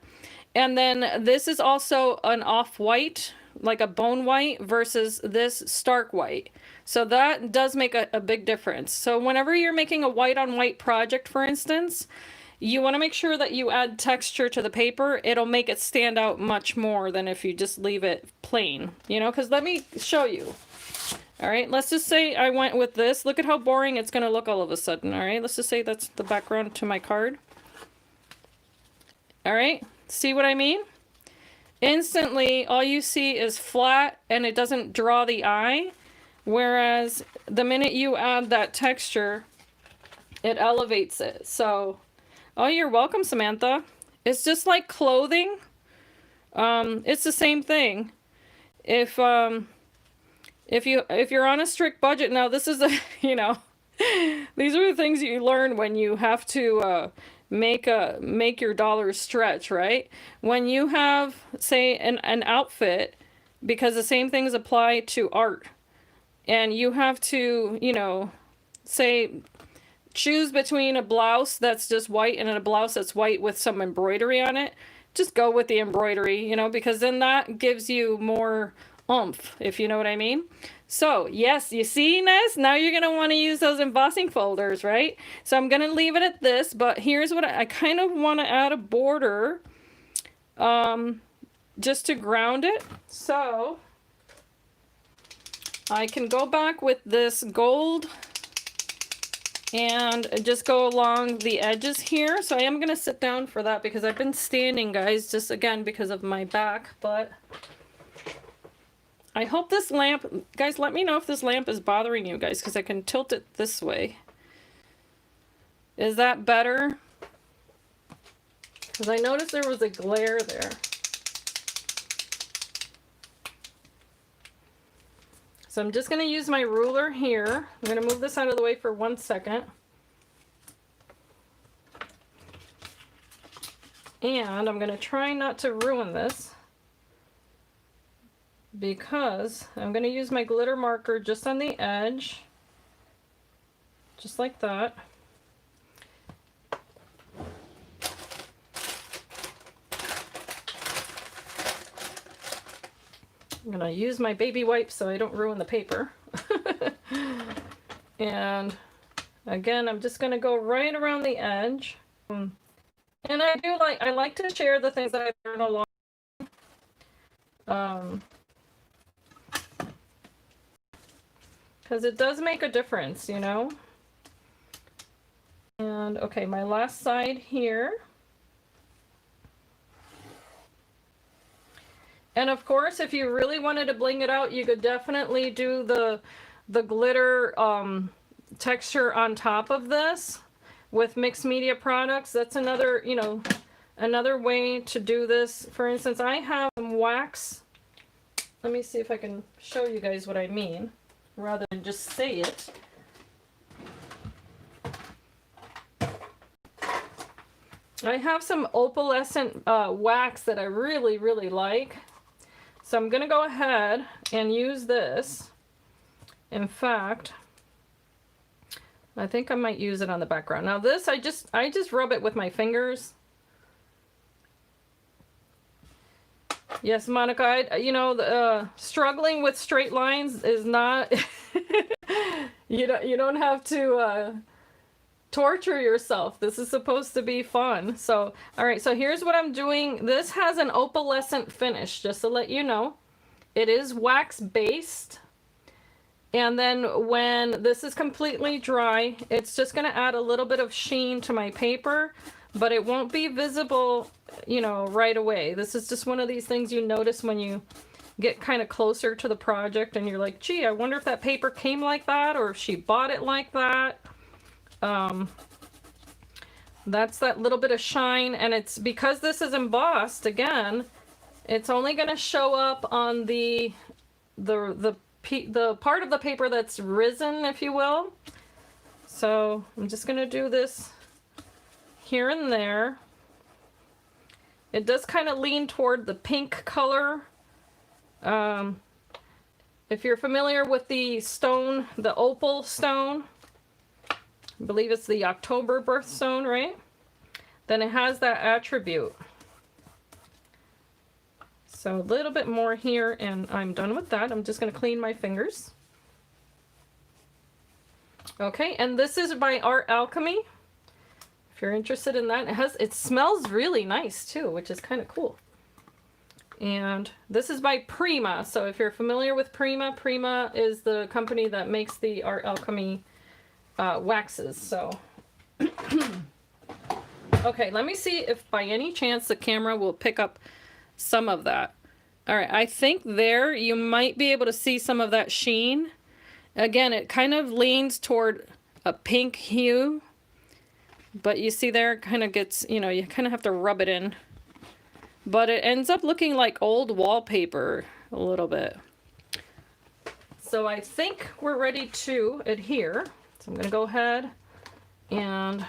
And then this is also an off-white, like a bone white, versus this stark white. So that does make a big difference. So whenever you're making a white on white project, for instance, you want to make sure that you add texture to the paper. It'll make it stand out much more than if you just leave it plain, you know, because let me show you. All right, let's just say I went with this. Look at how boring it's going to look all of a sudden. All right, let's just say that's the background to my card. All right, see what I mean? Instantly, all you see is flat and it doesn't draw the eye. Whereas the minute you add that texture, it elevates it. So, oh, you're welcome, Samantha. It's just like clothing. It's the same thing. If you're on a strict budget, now this is a, you know, these are the things you learn when you have to make your dollars stretch, right? When you have, say, an outfit, because the same things apply to art, and you have to, you know, say, choose between a blouse that's just white and a blouse that's white with some embroidery on it, just go with the embroidery, you know, because then that gives you more oomph, if you know what I mean. So yes, you see, Ness, now you're going to want to use those embossing folders, right? So I'm going to leave it at this, but here's what I kind of want to add a border just to ground it. So I can go back with this gold and just go along the edges here. So I am going to sit down for that because I've been standing, guys, just again because of my back. But I hope this lamp, guys, let me know if this lamp is bothering you guys, because I can tilt it this way. Is that better? Because I noticed there was a glare there. So I'm just going to use my ruler here. I'm going to move this out of the way for 1 second. And I'm going to try not to ruin this, because I'm going to use my glitter marker just on the edge, just like that. I'm going to use my baby wipes so I don't ruin the paper. And again, I'm just going to go right around the edge. And I like to share the things that I've learned along. Because it does make a difference, you know. And okay, my last side here. And of course, if you really wanted to bling it out, you could definitely do the glitter texture on top of this with mixed media products. That's another, you know, another way to do this. For instance, I have some wax. Let me see if I can show you guys what I mean, rather than just say it. I have some opalescent wax that I really, really like. So I'm going to go ahead and use this. In fact, I think I might use it on the background. Now this, I just rub it with my fingers. Yes, Monica, you know, struggling with straight lines is not, you don't have to torture yourself. This is supposed to be fun. So, all right, so here's what I'm doing. This has an opalescent finish, just to let you know. It is wax based. And then when this is completely dry, it's just going to add a little bit of sheen to my paper, but it won't be visible, you know, right away. This is just one of these things you notice when you get kind of closer to the project and you're like, gee, I wonder if that paper came like that or if she bought it like that. That's that little bit of shine, and it's because this is embossed again, it's only going to show up on the part of the paper that's risen, if you will. So I'm just going to do this here and there. It does kind of lean toward the pink color. If you're familiar with the stone, the opal stone, I believe it's the October birthstone, right? Then it has that attribute. So a little bit more here and I'm done with that. I'm just going to clean my fingers. Okay, and this is by Art Alchemy. If you're interested in that, it smells really nice too, which is kind of cool. And this is by Prima. So if you're familiar with Prima, Prima is the company that makes the Art Alchemy waxes. So okay, let me see if by any chance the camera will pick up some of that. All right, I think there you might be able to see some of that sheen. Again, it kind of leans toward a pink hue, but you see there it kind of gets, you know, you kind of have to rub it in. But it ends up looking like old wallpaper a little bit. So I think we're ready to adhere. So I'm going to go ahead and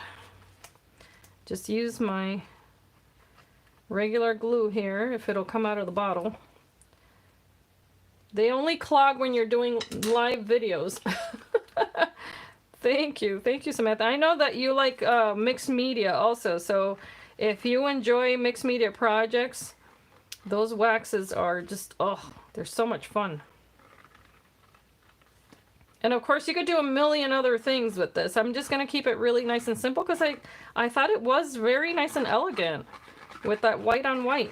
just use my regular glue here, if it'll come out of the bottle. They only clog when you're doing live videos. Thank you, Samantha. I know that you like mixed media also, so if you enjoy mixed media projects, those waxes are just, oh, they're so much fun. And of course you could do a million other things with this. I'm just going to keep it really nice and simple because I thought it was very nice and elegant with that white on white.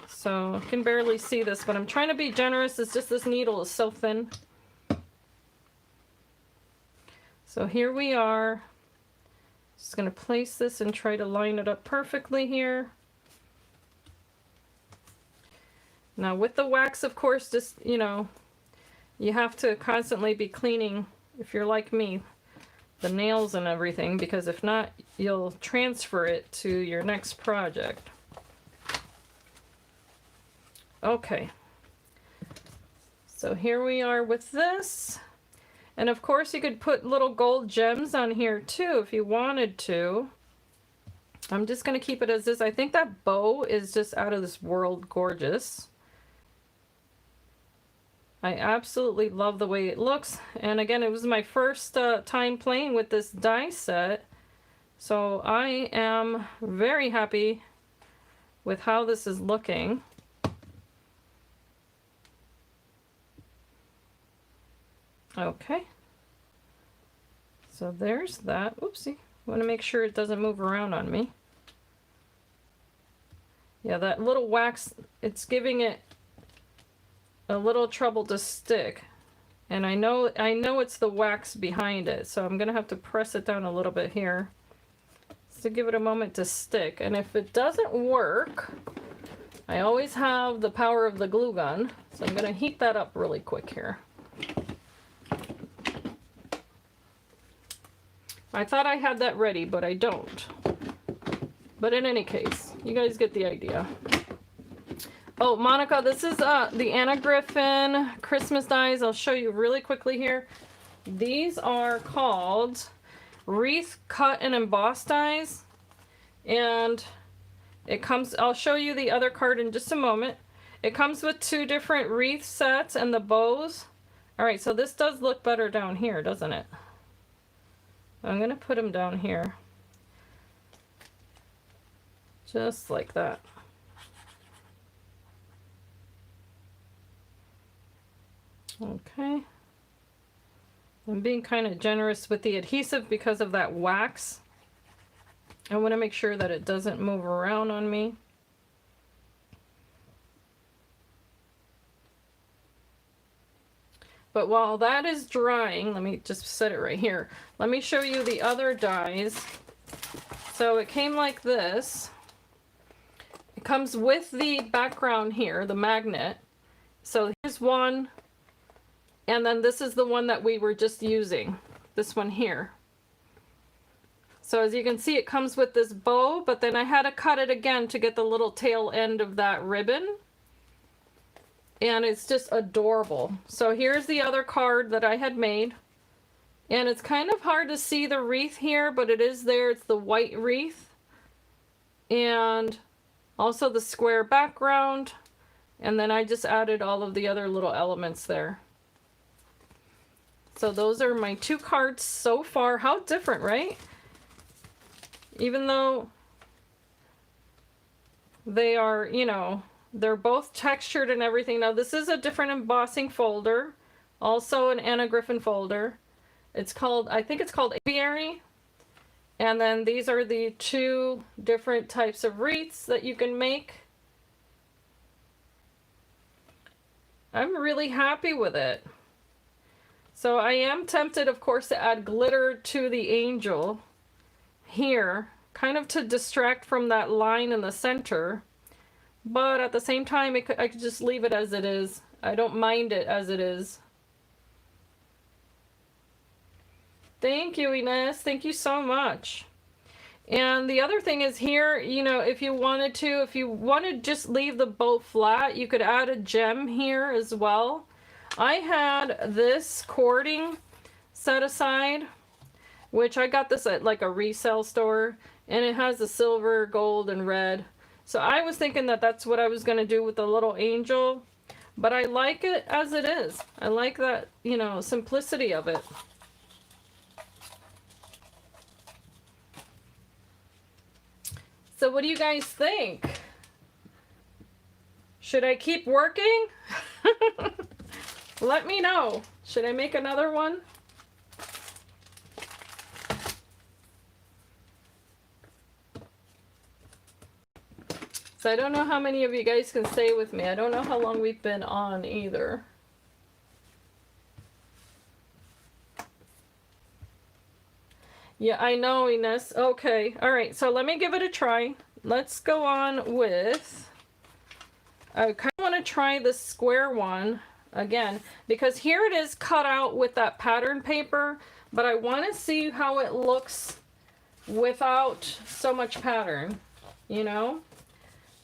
So I can barely see this, but I'm trying to be generous. It's just this needle is so thin. So here we are. Just going to place this and try to line it up perfectly here. Now with the wax, of course, just, you know, you have to constantly be cleaning, if you're like me, the nails and everything, because if not, you'll transfer it to your next project. Okay. So here we are with this. And of course you could put little gold gems on here too if you wanted to. I'm just going to keep it as this. I think that bow is just out of this world gorgeous. I absolutely love the way it looks. And again, it was my first time playing with this die set. So I am very happy with how this is looking. Okay. So there's that. Oopsie. I want to make sure it doesn't move around on me. Yeah, that little wax, it's giving it a little trouble to stick. And I know it's the wax behind it, so I'm gonna have to press it down a little bit here to give it a moment to stick. And if it doesn't work, I always have the power of the glue gun, so I'm gonna heat that up really quick here. I thought I had that ready, but I don't. But in any case, you guys get the idea. Oh, Monica, this is the Anna Griffin Christmas dies. I'll show you really quickly here. These are called Wreath Cut and Emboss dies. And it comes, I'll show you the other card in just a moment. It comes with 2 different wreath sets and the bows. All right, so this does look better down here, doesn't it? I'm going to put them down here. Just like that. Okay. I'm being kind of generous with the adhesive because of that wax. I want to make sure that it doesn't move around on me. But while that is drying, let me just set it right here. Let me show you the other dies. So it came like this. It comes with the background here, the magnet. So here's one, and then this is the one that we were just using, this one here. So as you can see, it comes with this bow, but then I had to cut it again to get the little tail end of that ribbon. And it's just adorable. So here's the other card that I had made. And it's kind of hard to see the wreath here, but it is there. It's the white wreath. And also the square background. And then I just added all of the other little elements there. So those are my 2 cards so far. How different, right? Even though they are, you know, they're both textured and everything. Now this is a different embossing folder. Also an Anna Griffin folder. It's called, I think it's called Aviary. And then these are the 2 different types of wreaths that you can make. I'm really happy with it. So I am tempted, of course, to add glitter to the angel here, kind of to distract from that line in the center. But at the same time, I could just leave it as it is. I don't mind it as it is. Thank you, Ines. Thank you so much. And the other thing is here, you know, if you wanted to just leave the bow flat, you could add a gem here as well. I had this cording set aside, which I got this at like a resale store, and it has the silver, gold, and red. So I was thinking that that's what I was going to do with the little angel, but I like it as it is. I like that, you know, simplicity of it. So what do you guys think? Should I keep working? Let me know. Should I make another one? So I don't know how many of you guys can stay with me. I don't know how long we've been on either. Yeah, I know, Ines. Okay, all right, so let me give it a try. Let's go on with, I kind of want to try the square one again, because here it is cut out with that pattern paper, but I want to see how it looks without so much pattern, you know?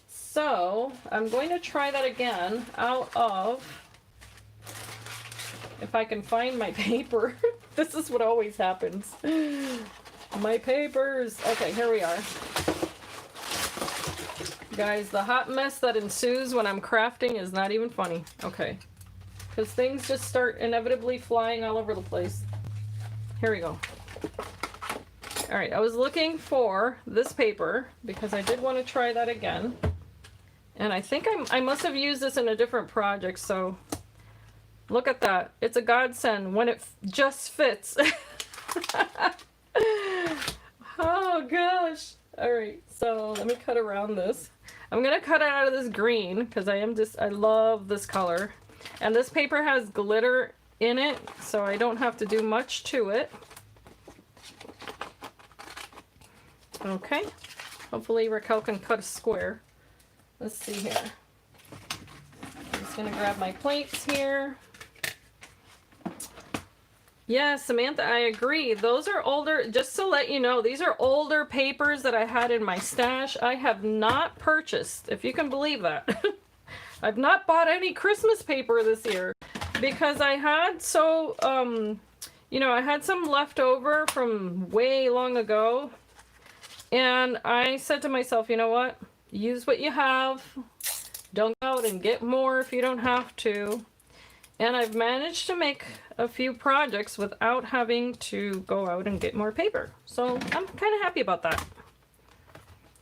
So I'm going to try that again out of, if I can find my paper. This is what always happens. My papers. Okay, here we are. Guys, the hot mess that ensues when I'm crafting is not even funny. Okay. Because things just start inevitably flying all over the place. Here we go. Alright, I was looking for this paper because I did want to try that again. And I think I must have used this in a different project, so look at that. It's a godsend when it just fits. Oh gosh. Alright, so let me cut around this. I'm gonna cut it out of this green because I love this color. And this paper has glitter in it, so I don't have to do much to it. Okay. Hopefully Raquel can cut a square. Let's see here. I'm just gonna grab my plates here. Yeah, Samantha, I agree. Those are older, just to let you know, these are older papers that I had in my stash. I have not purchased, if you can believe that. I've not bought any Christmas paper this year because I had you know, I had some left over from way long ago. And I said to myself, you know what? Use what you have. Don't go out and get more if you don't have to. And I've managed to make a few projects without having to go out and get more paper. So I'm kind of happy about that.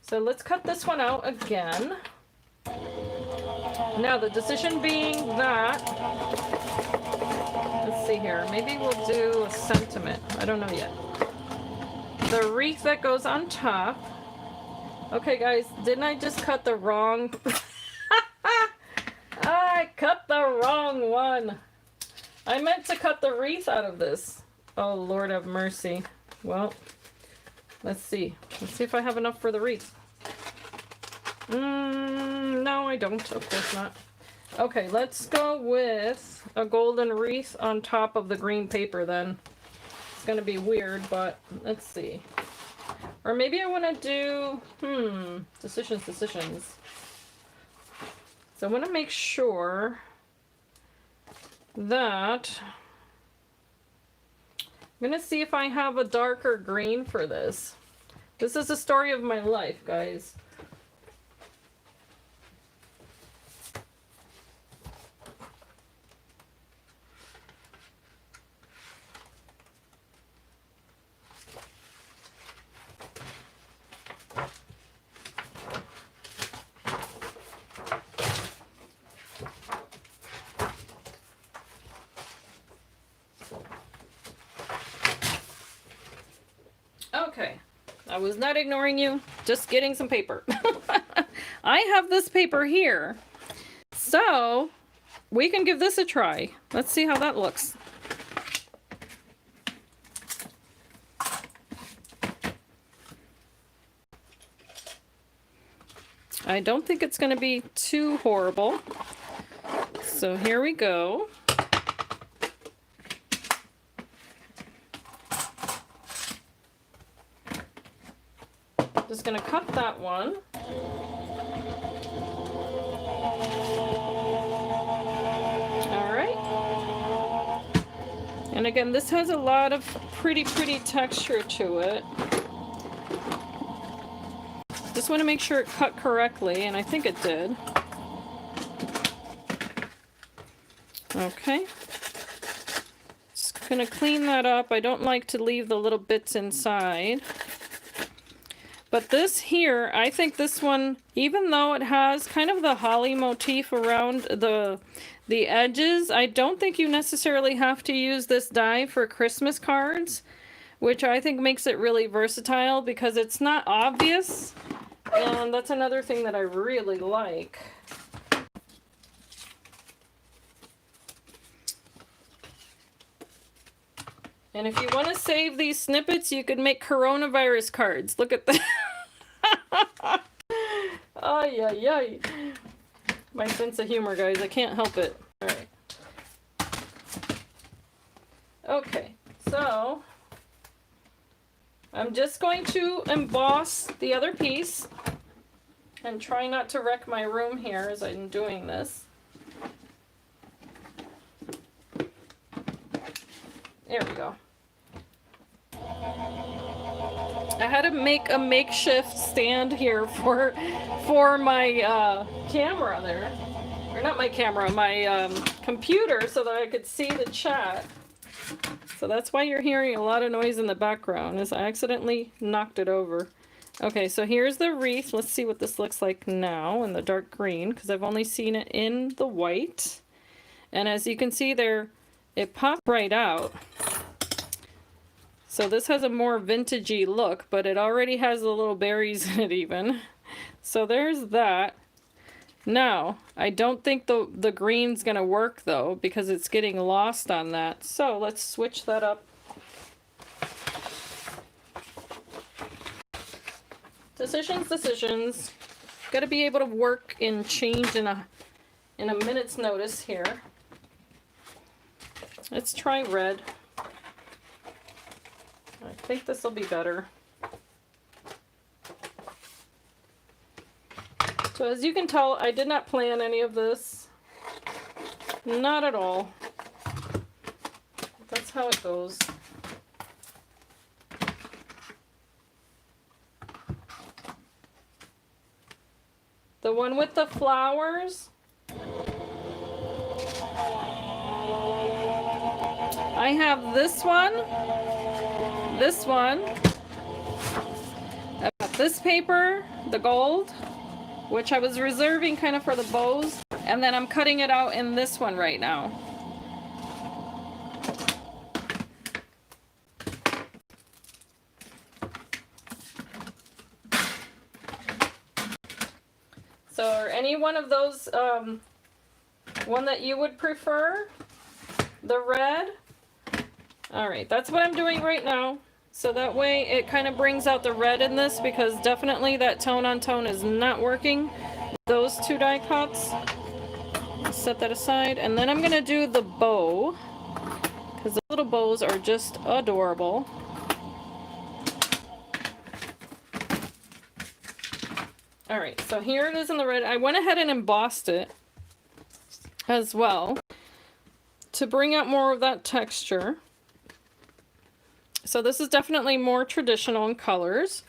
So let's cut this one out again. Now the decision being that, let's see here, maybe we'll do a sentiment. I don't know yet. The wreath that goes on top. Okay guys, didn't I just cut the wrong... I cut the wrong one. I meant to cut the wreath out of this. Oh, Lord have mercy. Well, let's see. Let's see if I have enough for the wreath. No, I don't. Of course not. Okay, let's go with a golden wreath on top of the green paper then. It's going to be weird, but let's see. Or maybe I want to do, decisions. So I want to make sure that I'm going to see if I have a darker green for this. This is the story of my life, guys. Okay, I was not ignoring you, just getting some paper. I have this paper here, so we can give this a try. Let's see how that looks. I don't think it's going to be too horrible. So here we go. Just going to cut that one. All right. And again, this has a lot of pretty texture to it. Just want to make sure it cut correctly, and I think it did. Okay. Just going to clean that up. I don't like to leave the little bits inside. But this here, I think this one, even though it has kind of the holly motif around the edges, I don't think you necessarily have to use this die for Christmas cards, which I think makes it really versatile because it's not obvious. And that's another thing that I really like. And if you want to save these snippets, you could make coronavirus cards. Look at that. Ay, ay, ay. My sense of humor, guys. I can't help it. All right. Okay, so I'm just going to emboss the other piece and try not to wreck my room here as I'm doing this. There we go. I had to make a makeshift stand here for my camera there. Or not my camera, my computer, so that I could see the chat. So that's why you're hearing a lot of noise in the background, is I accidentally knocked it over. Okay, so here's the wreath. Let's see what this looks like now in the dark green, because I've only seen it in the white. And as you can see there, it popped right out. So this has a more vintagey look, but it already has the little berries in it even. So there's that. Now, I don't think the green's gonna work though, because it's getting lost on that. So let's switch that up. Decisions. Gotta be able to work and change in a minute's notice here. Let's try red. I think this will be better. So as you can tell, I did not plan any of this. Not at all. That's how it goes. The one with the flowers, I have this one, I've got this paper, the gold, which I was reserving kind of for the bows, and then I'm cutting it out in this one right now. So are any one of those one that you would prefer? The red? Alright, that's what I'm doing right now. So that way it kind of brings out the red in this, because definitely that tone on tone is not working. Those two die cuts. I'll set that aside, and then I'm gonna do the bow, because the little bows are just adorable. All right, so here it is in the red. I went ahead and embossed it as well to bring out more of that texture. So this is definitely more traditional in colors.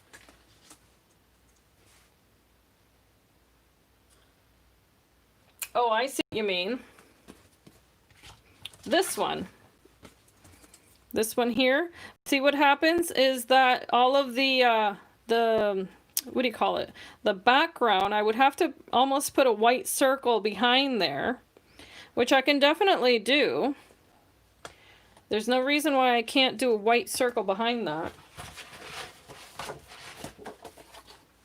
Oh, I see what you mean. This one. This one here. See, what happens is that all of the what do you call it? The background, I would have to almost put a white circle behind there, which I can definitely do. There's no reason why I can't do a white circle behind that.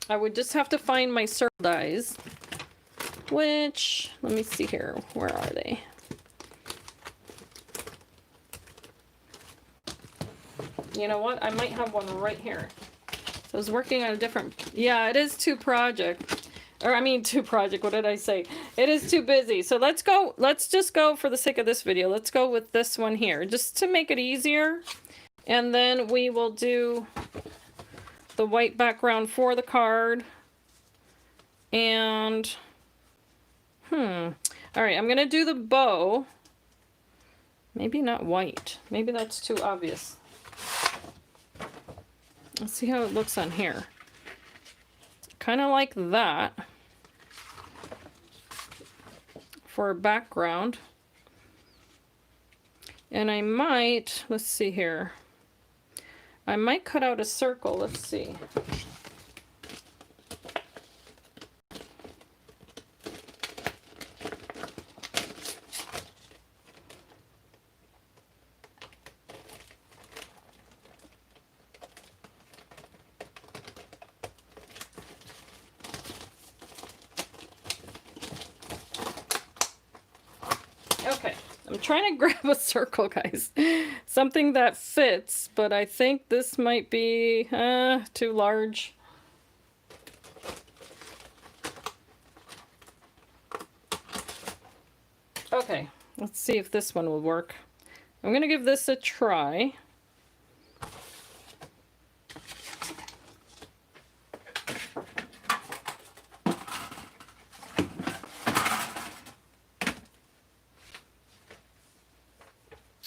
I would just have to find my circle dies, which, let me see here, where are they? You know what? I might have one right here. So I was working on a different, yeah, it is two project. Or I mean two project, what did I say? It is too busy. So let's just go for the sake of this video. Let's go with this one here, just to make it easier. And then we will do the white background for the card. And, all right, I'm gonna do the bow. Maybe not white. Maybe that's too obvious. Let's see how it looks on here. Kind of like that for a background. And I might, let's see here. I might cut out a circle. Let's see. Okay, I'm trying to grab a circle, guys. Something that fits, but I think this might be too large. Okay, let's see if this one will work. I'm gonna give this a try.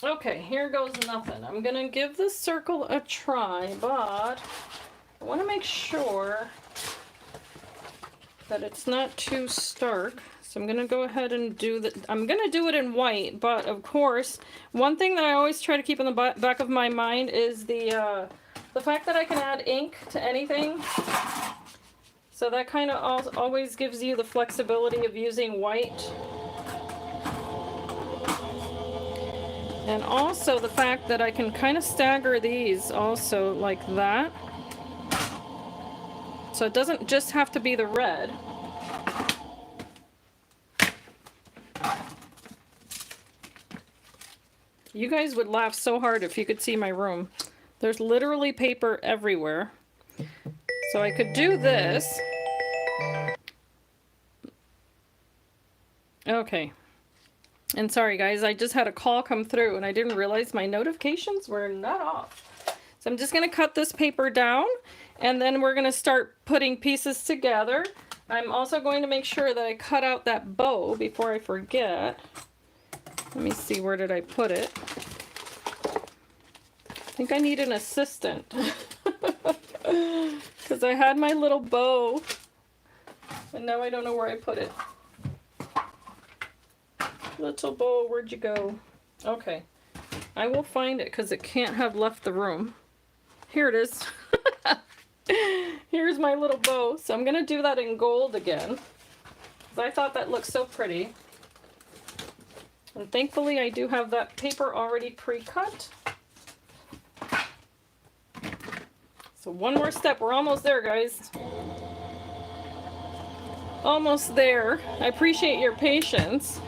Okay, here goes nothing. I'm gonna give this circle a try, but I want to make sure that it's not too stark. So I'm gonna go ahead and do the. I'm gonna do it in white, but of course, one thing that I always try to keep in the back of my mind is the fact that I can add ink to anything. So that kind of always gives you the flexibility of using white. And also the fact that I can kind of stagger these also like that. So it doesn't just have to be the red. You guys would laugh so hard if you could see my room. There's literally paper everywhere. So I could do this. Okay. And sorry guys, I just had a call come through and I didn't realize my notifications were not off. So I'm just going to cut this paper down and then we're going to start putting pieces together. I'm also going to make sure that I cut out that bow before I forget. Let me see, where did I put it? I think I need an assistant. Because I had my little bow and now I don't know where I put it. Little bow, where'd you go? Okay, I will find it because it can't have left the room. Here it is. Here's my little bow. So I'm going to do that in gold again. I thought that looked so pretty. And thankfully I do have that paper already pre-cut. So one more step. We're almost there, guys. Almost there. I appreciate your patience.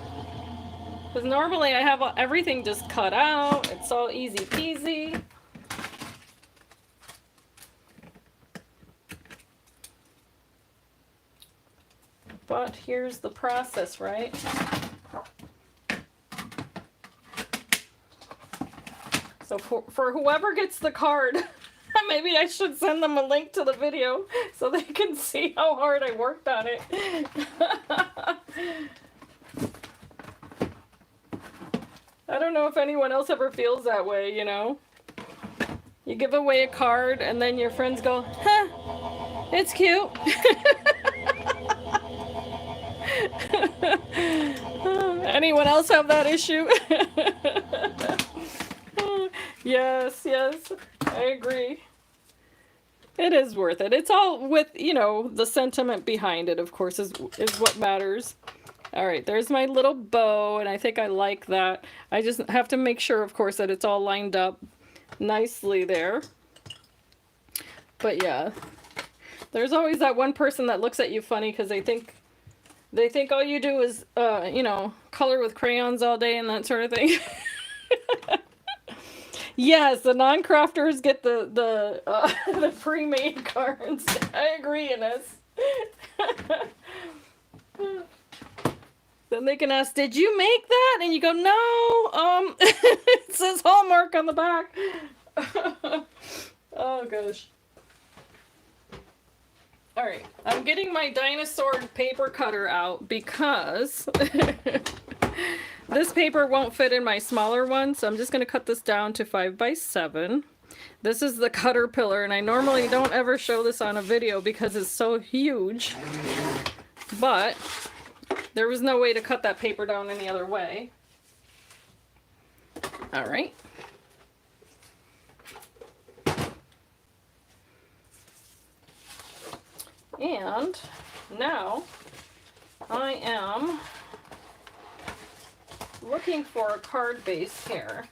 Because normally I have everything just cut out. It's all easy peasy. But here's the process, right? So for whoever gets the card, maybe I should send them a link to the video so they can see how hard I worked on it. I don't know if anyone else ever feels that way, you know? You give away a card and then your friends go, huh, it's cute. Anyone else have that issue? Yes, yes, I agree. It is worth it. It's all with, you know, the sentiment behind it, of course, is what matters. All right, there's my little bow, and I think I like that. I just have to make sure, of course, that it's all lined up nicely there. But yeah, there's always that one person that looks at you funny because they think all you do is, you know, color with crayons all day and that sort of thing. Yes, the non-crafters get the pre-made cards. I agree, Ines. Then they can ask, "Did you make that?" And you go, "No, it says Hallmark on the back." Oh gosh. All right, I'm getting my dinosaur paper cutter out because this paper won't fit in my smaller one, so I'm just going to cut this down to 5 by 7. This is the Caterpillar, and I normally don't ever show this on a video because it's so huge, but there was no way to cut that paper down any other way. All right. And now I am looking for a card base here.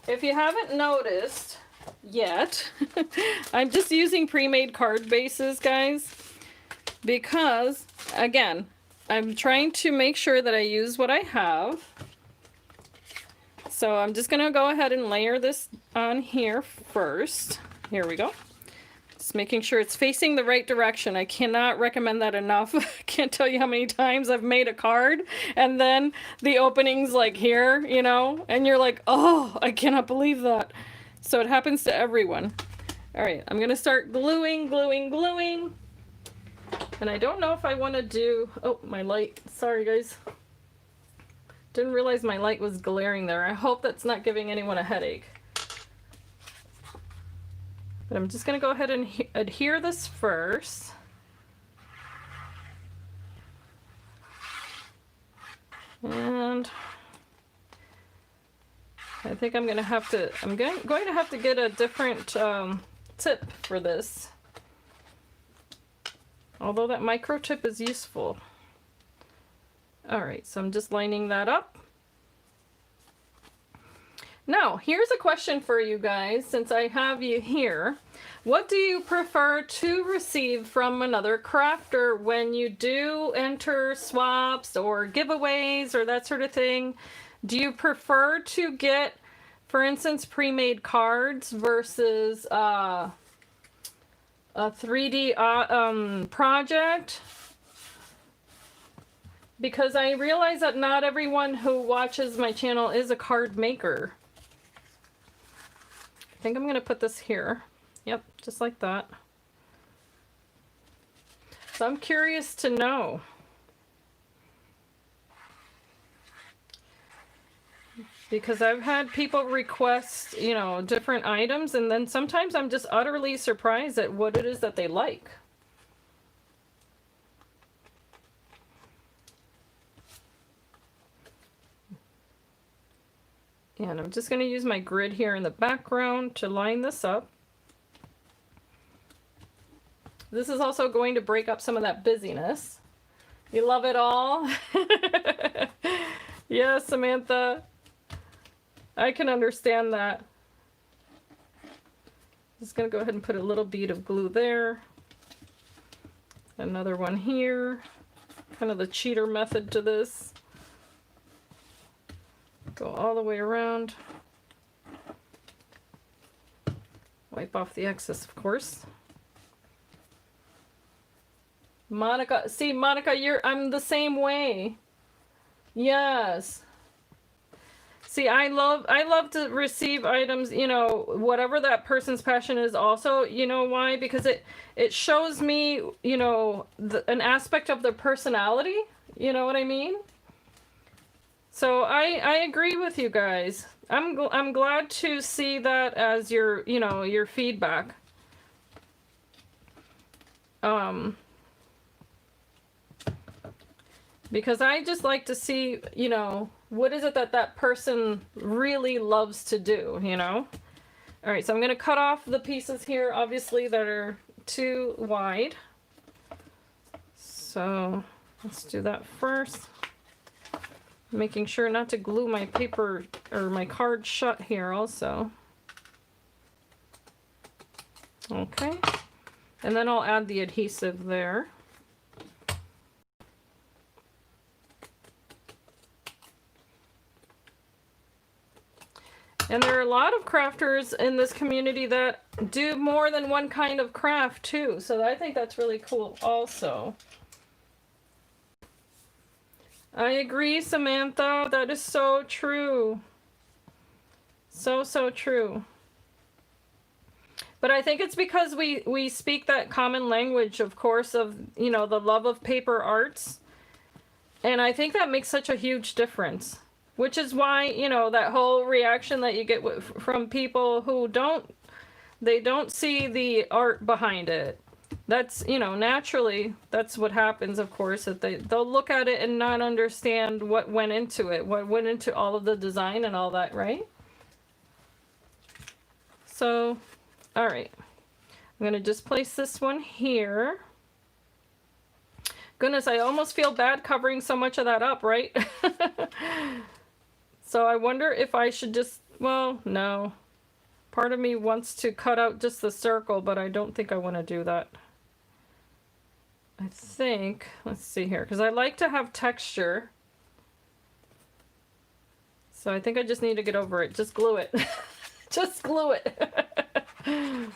If you haven't noticed yet, I'm just using pre-made card bases, guys, because again, I'm trying to make sure that I use what I have. So I'm just going to go ahead and layer this on here first. Here we go. Just making sure it's facing the right direction. I cannot recommend that enough. I can't tell you how many times I've made a card and then the opening's like here, you know, and you're like, oh, I cannot believe that. So it happens to everyone. All right, I'm going to start gluing. And I don't know if I want to do, oh, my light. Sorry, guys. Didn't realize my light was glaring there. I hope that's not giving anyone a headache. But I'm just going to go ahead and adhere this first. And I think I'm going to have to, going to have to get a different tip for this. Although that micro tip is useful. All right, so I'm just lining that up. Now, here's a question for you guys, since I have you here. What do you prefer to receive from another crafter when you do enter swaps or giveaways or that sort of thing? Do you prefer to get, for instance, pre-made cards versus a 3D project? Because I realize that not everyone who watches my channel is a card maker. I think I'm going to put this here. Yep, just like that. So I'm curious to know. Because I've had people request, you know, different items, and then sometimes I'm just utterly surprised at what it is that they like. And I'm just going to use my grid here in the background to line this up. This is also going to break up some of that busyness. You love it all? Yes, Samantha. I can understand that. Just going to go ahead and put a little bead of glue there. Another one here. Kind of the cheater method to this. Go all the way around. Wipe off the excess, of course. Monica, see, Monica, I'm the same way. Yes. See, I love to receive items, you know, whatever that person's passion is also, you know why? Because it shows me, you know, an aspect of their personality, you know what I mean? So I agree with you guys. I'm glad to see that as your, you know, your feedback. Because I just like to see, you know, what is it that that person really loves to do, you know? All right, so I'm going to cut off the pieces here, obviously, that are too wide. So let's do that first. Making sure not to glue my paper or my card shut here also. Okay, and then I'll add the adhesive there. And there are a lot of crafters in this community that do more than one kind of craft too, so I think that's really cool also. I agree, Samantha, that is so true. So true. But I think it's because we speak that common language, of course, of, you know, the love of paper arts. And I think that makes such a huge difference. Which is why, you know, that whole reaction that you get from people who don't see the art behind it. That's, you know, naturally, that's what happens, of course, that they'll look at it and not understand what went into it, what went into all of the design and all that, right? So, all right. I'm going to just place this one here. Goodness, I almost feel bad covering so much of that up, right? So I wonder if I should just, well, no. Part of me wants to cut out just the circle, but I don't think I want to do that. I think, let's see here, because I like to have texture. So I think I just need to get over it. Just glue it. Just glue it. I'm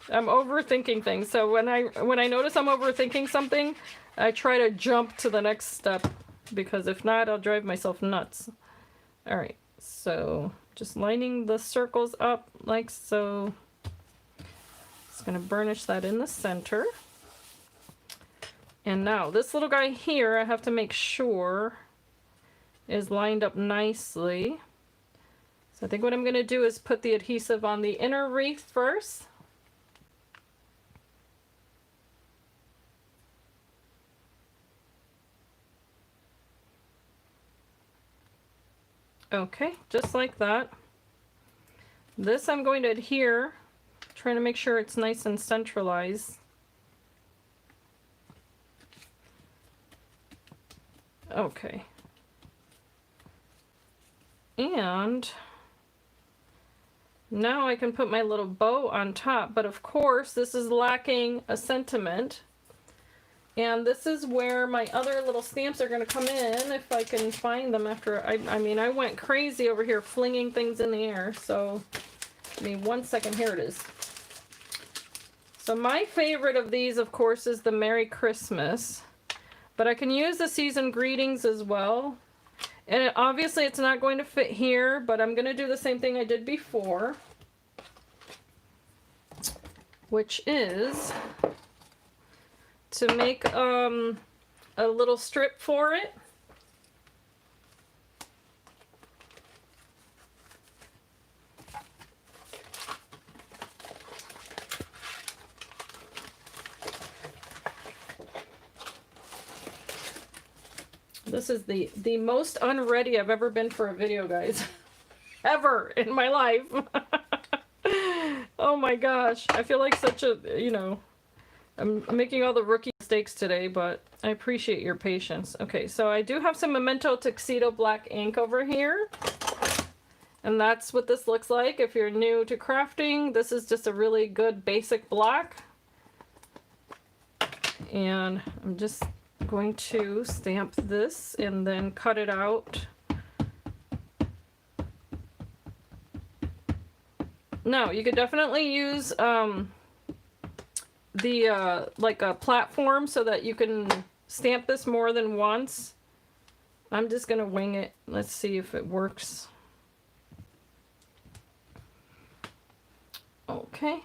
overthinking things. So when I notice I'm overthinking something, I try to jump to the next step, because if not, I'll drive myself nuts. All right, so just lining the circles up like so. Just gonna burnish that in the center. And now this little guy here, I have to make sure is lined up nicely. So I think what I'm gonna do is put the adhesive on the inner wreath first. Okay, just like that. This I'm going to adhere, trying to make sure it's nice and centralized. Okay. And now I can put my little bow on top, but of course this is lacking a sentiment. And this is where my other little stamps are going to come in, if I can find them after, I mean, I went crazy over here flinging things in the air, so, give me 1 second, here it is. So my favorite of these, of course, is the Merry Christmas, but I can use the Season Greetings as well. And obviously it's not going to fit here, but I'm going to do the same thing I did before, which is to make a little strip for it. This is the most unready I've ever been for a video, guys. Ever in my life. Oh my gosh. I feel like such a, you know, I'm making all the rookie mistakes today, but I appreciate your patience. Okay, so I do have some Memento Tuxedo black ink over here. And that's what this looks like. If you're new to crafting, this is just a really good basic black. And I'm just going to stamp this and then cut it out. Now, you could definitely use the like a platform so that you can stamp this more than once. I'm just gonna wing it. Let's see if it works. Okay.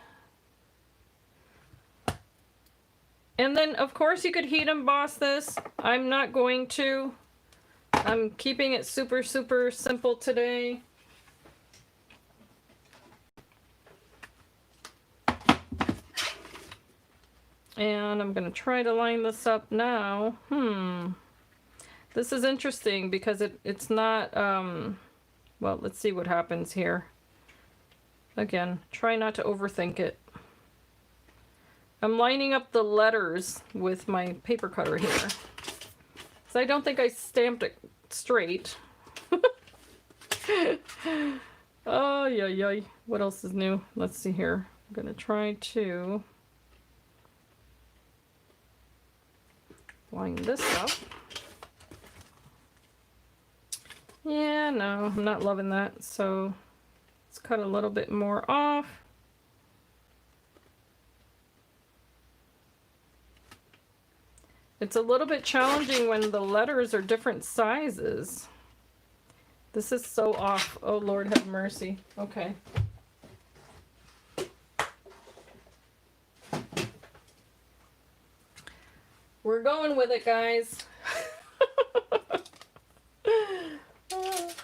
And then of course you could heat emboss this. I'm not going to. I'm keeping it super, super simple today. And I'm gonna try to line this up now. This is interesting because it's not, well, let's see what happens here. Again, try not to overthink it. I'm lining up the letters with my paper cutter here. So I don't think I stamped it straight. Oh, yeah. What else is new? Let's see here. I'm gonna try to line this up. Yeah, no, I'm not loving that. So let's cut a little bit more off. It's a little bit challenging when the letters are different sizes. This is so off. Oh, Lord have mercy. Okay. We're going with it, guys.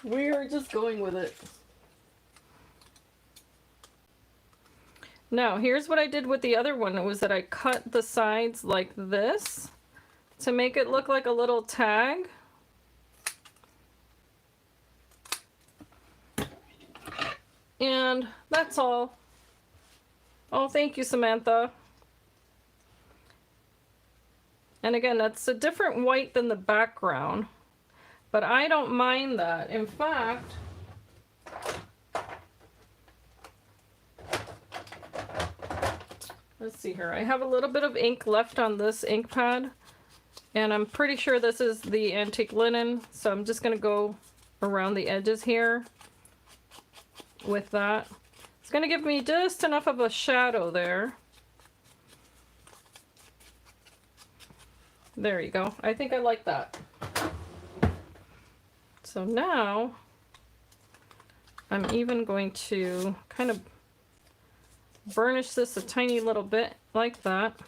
We are just going with it. Now, here's what I did with the other one. It was that I cut the sides like this to make it look like a little tag. And that's all. Oh, thank you, Samantha. And again, that's a different white than the background, but I don't mind that. In fact, let's see here. I have a little bit of ink left on this ink pad, and I'm pretty sure this is the antique linen, so I'm just going to go around the edges here with that. It's going to give me just enough of a shadow there. There you go. I think I like that. So now I'm even going to kind of burnish this a tiny little bit like that.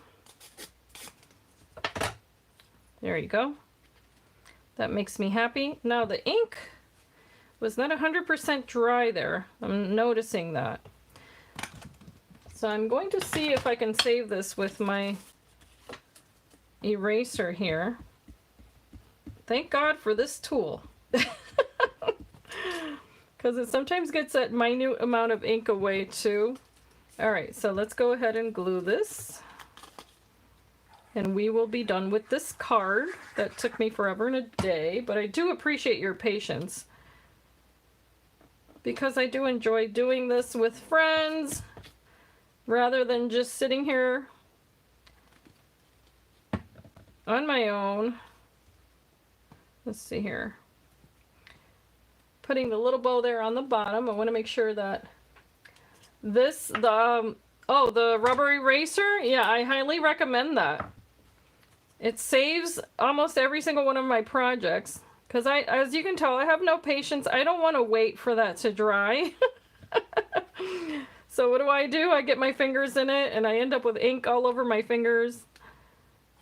There you go. That makes me happy. Now the ink was not 100% dry there. I'm noticing that. So I'm going to see if I can save this with my eraser here. Thank God for this tool. Because it sometimes gets that minute amount of ink away too. Alright, so let's go ahead and glue this. And we will be done with this card. That took me forever and a day, but I do appreciate your patience. Because I do enjoy doing this with friends, rather than just sitting here on my own. Let's see here. Putting the little bow there on the bottom. I want to make sure that this, the rubber eraser, yeah, I highly recommend that. It saves almost every single one of my projects. Because as you can tell, I have no patience. I don't want to wait for that to dry. So what do? I get my fingers in it and I end up with ink all over my fingers.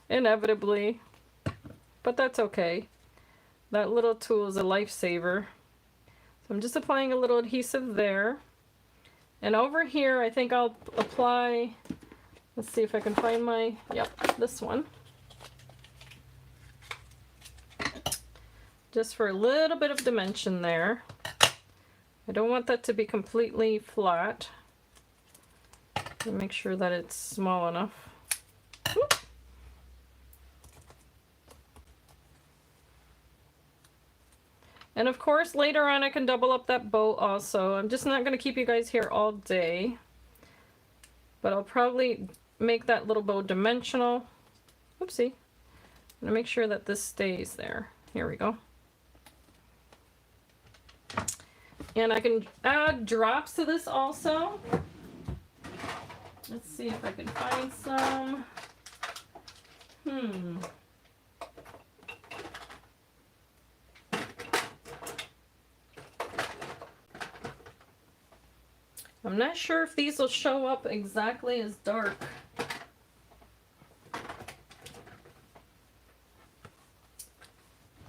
Inevitably. But that's okay. That little tool is a lifesaver. So I'm just applying a little adhesive there. And over here, I think I'll apply, let's see if I can find my, yep, this one. Just for a little bit of dimension there. I don't want that to be completely flat. Make sure that it's small enough. Whoop. And of course, later on I can double up that bow also. I'm just not going to keep you guys here all day. But I'll probably make that little bow dimensional. Oopsie. I'm going to make sure that this stays there. Here we go. And I can add drops to this also. Let's see if I can find some. I'm not sure if these will show up exactly as dark.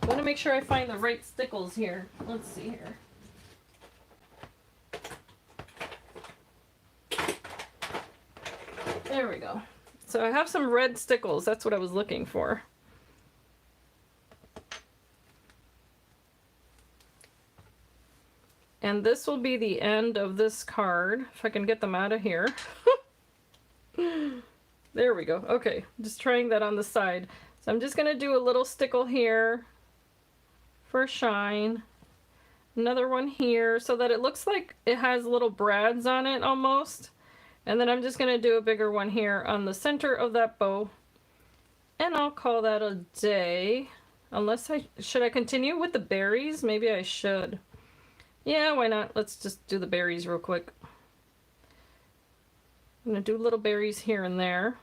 I want to make sure I find the right stickles here. Let's see here. There we go. So I have some red stickles. That's what I was looking for. And this will be the end of this card, if I can get them out of here. There we go. Okay, just trying that on the side. So I'm just going to do a little stickle here for shine. Another one here so that it looks like it has little brads on it almost. And then I'm just going to do a bigger one here on the center of that bow. And I'll call that a day. Unless should I continue with the berries? Maybe I should. Yeah, why not? Let's just do the berries real quick. I'm going to do little berries here and there.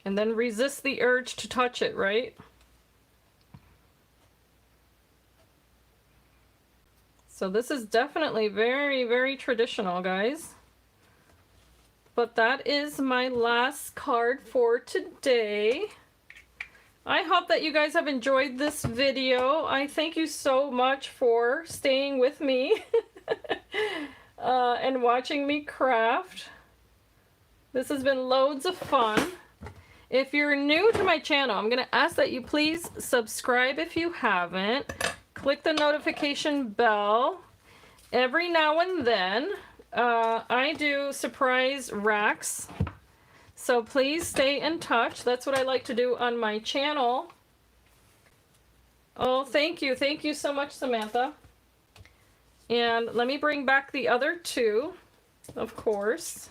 And then resist the urge to touch it, right? So this is definitely very, very traditional, guys. But that is my last card for today. I hope that you guys have enjoyed this video. I thank you so much for staying with me and watching me craft. This has been loads of fun. If you're new to my channel, I'm going to ask that you please subscribe if you haven't. Click the notification bell. Every now and then, I do surprise racks. So please stay in touch. That's what I like to do on my channel. Oh, thank you. Thank you so much, Samantha. And let me bring back the other two, of course.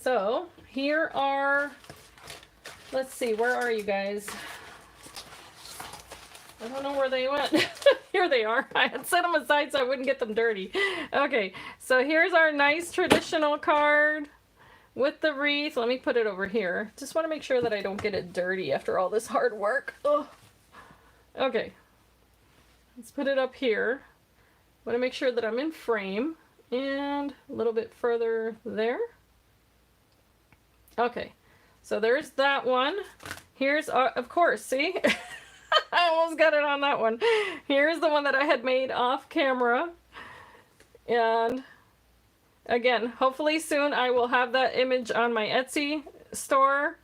So here are, let's see, where are you guys? I don't know where they went. Here they are. I had set them aside so I wouldn't get them dirty. Okay, so here's our nice traditional card with the wreath. Let me put it over here. Just want to make sure that I don't get it dirty after all this hard work. Ugh. Okay, let's put it up here. Want to make sure that I'm in frame and a little bit further there. Okay, so there's that one. Here's, of course, see? I almost got it on that one. Here's the one that I had made off camera. And again, hopefully soon I will have that image on my Etsy store.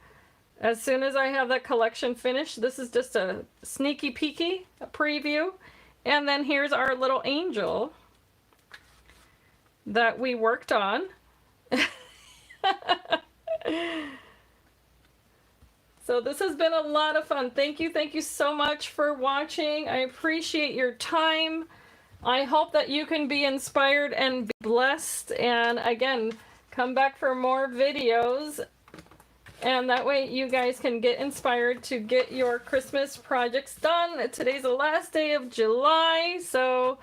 As soon as I have that collection finished. This is just a sneaky peeky, a preview. And then here's our little angel that we worked on. So this has been a lot of fun. Thank you so much for watching. I appreciate your time. I hope that you can be inspired and be blessed. And again, come back for more videos. And that way you guys can get inspired to get your Christmas projects done. Today's the last day of July. So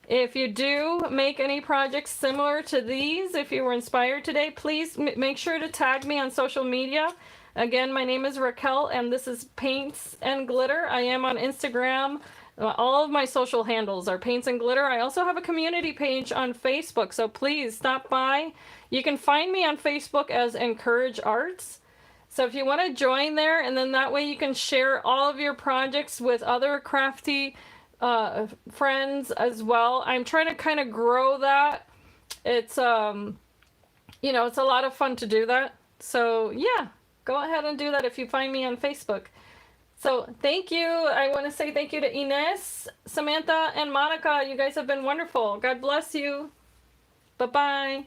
if you do make any projects similar to these, if you were inspired today, please make sure to tag me on social media. Again, my name is Raquel, and this is Paints and Glitter. I am on Instagram. All of my social handles are Paints and Glitter. I also have a community page on Facebook, so please stop by. You can find me on Facebook as Encourage Arts. So if you want to join there, and then that way you can share all of your projects with other crafty friends as well. I'm trying to kind of grow that. It's, you know, it's a lot of fun to do that. So yeah. Go ahead and do that if you find me on Facebook. So thank you. I want to say thank you to Ines, Samantha, and Monica. You guys have been wonderful. God bless you. Bye-bye.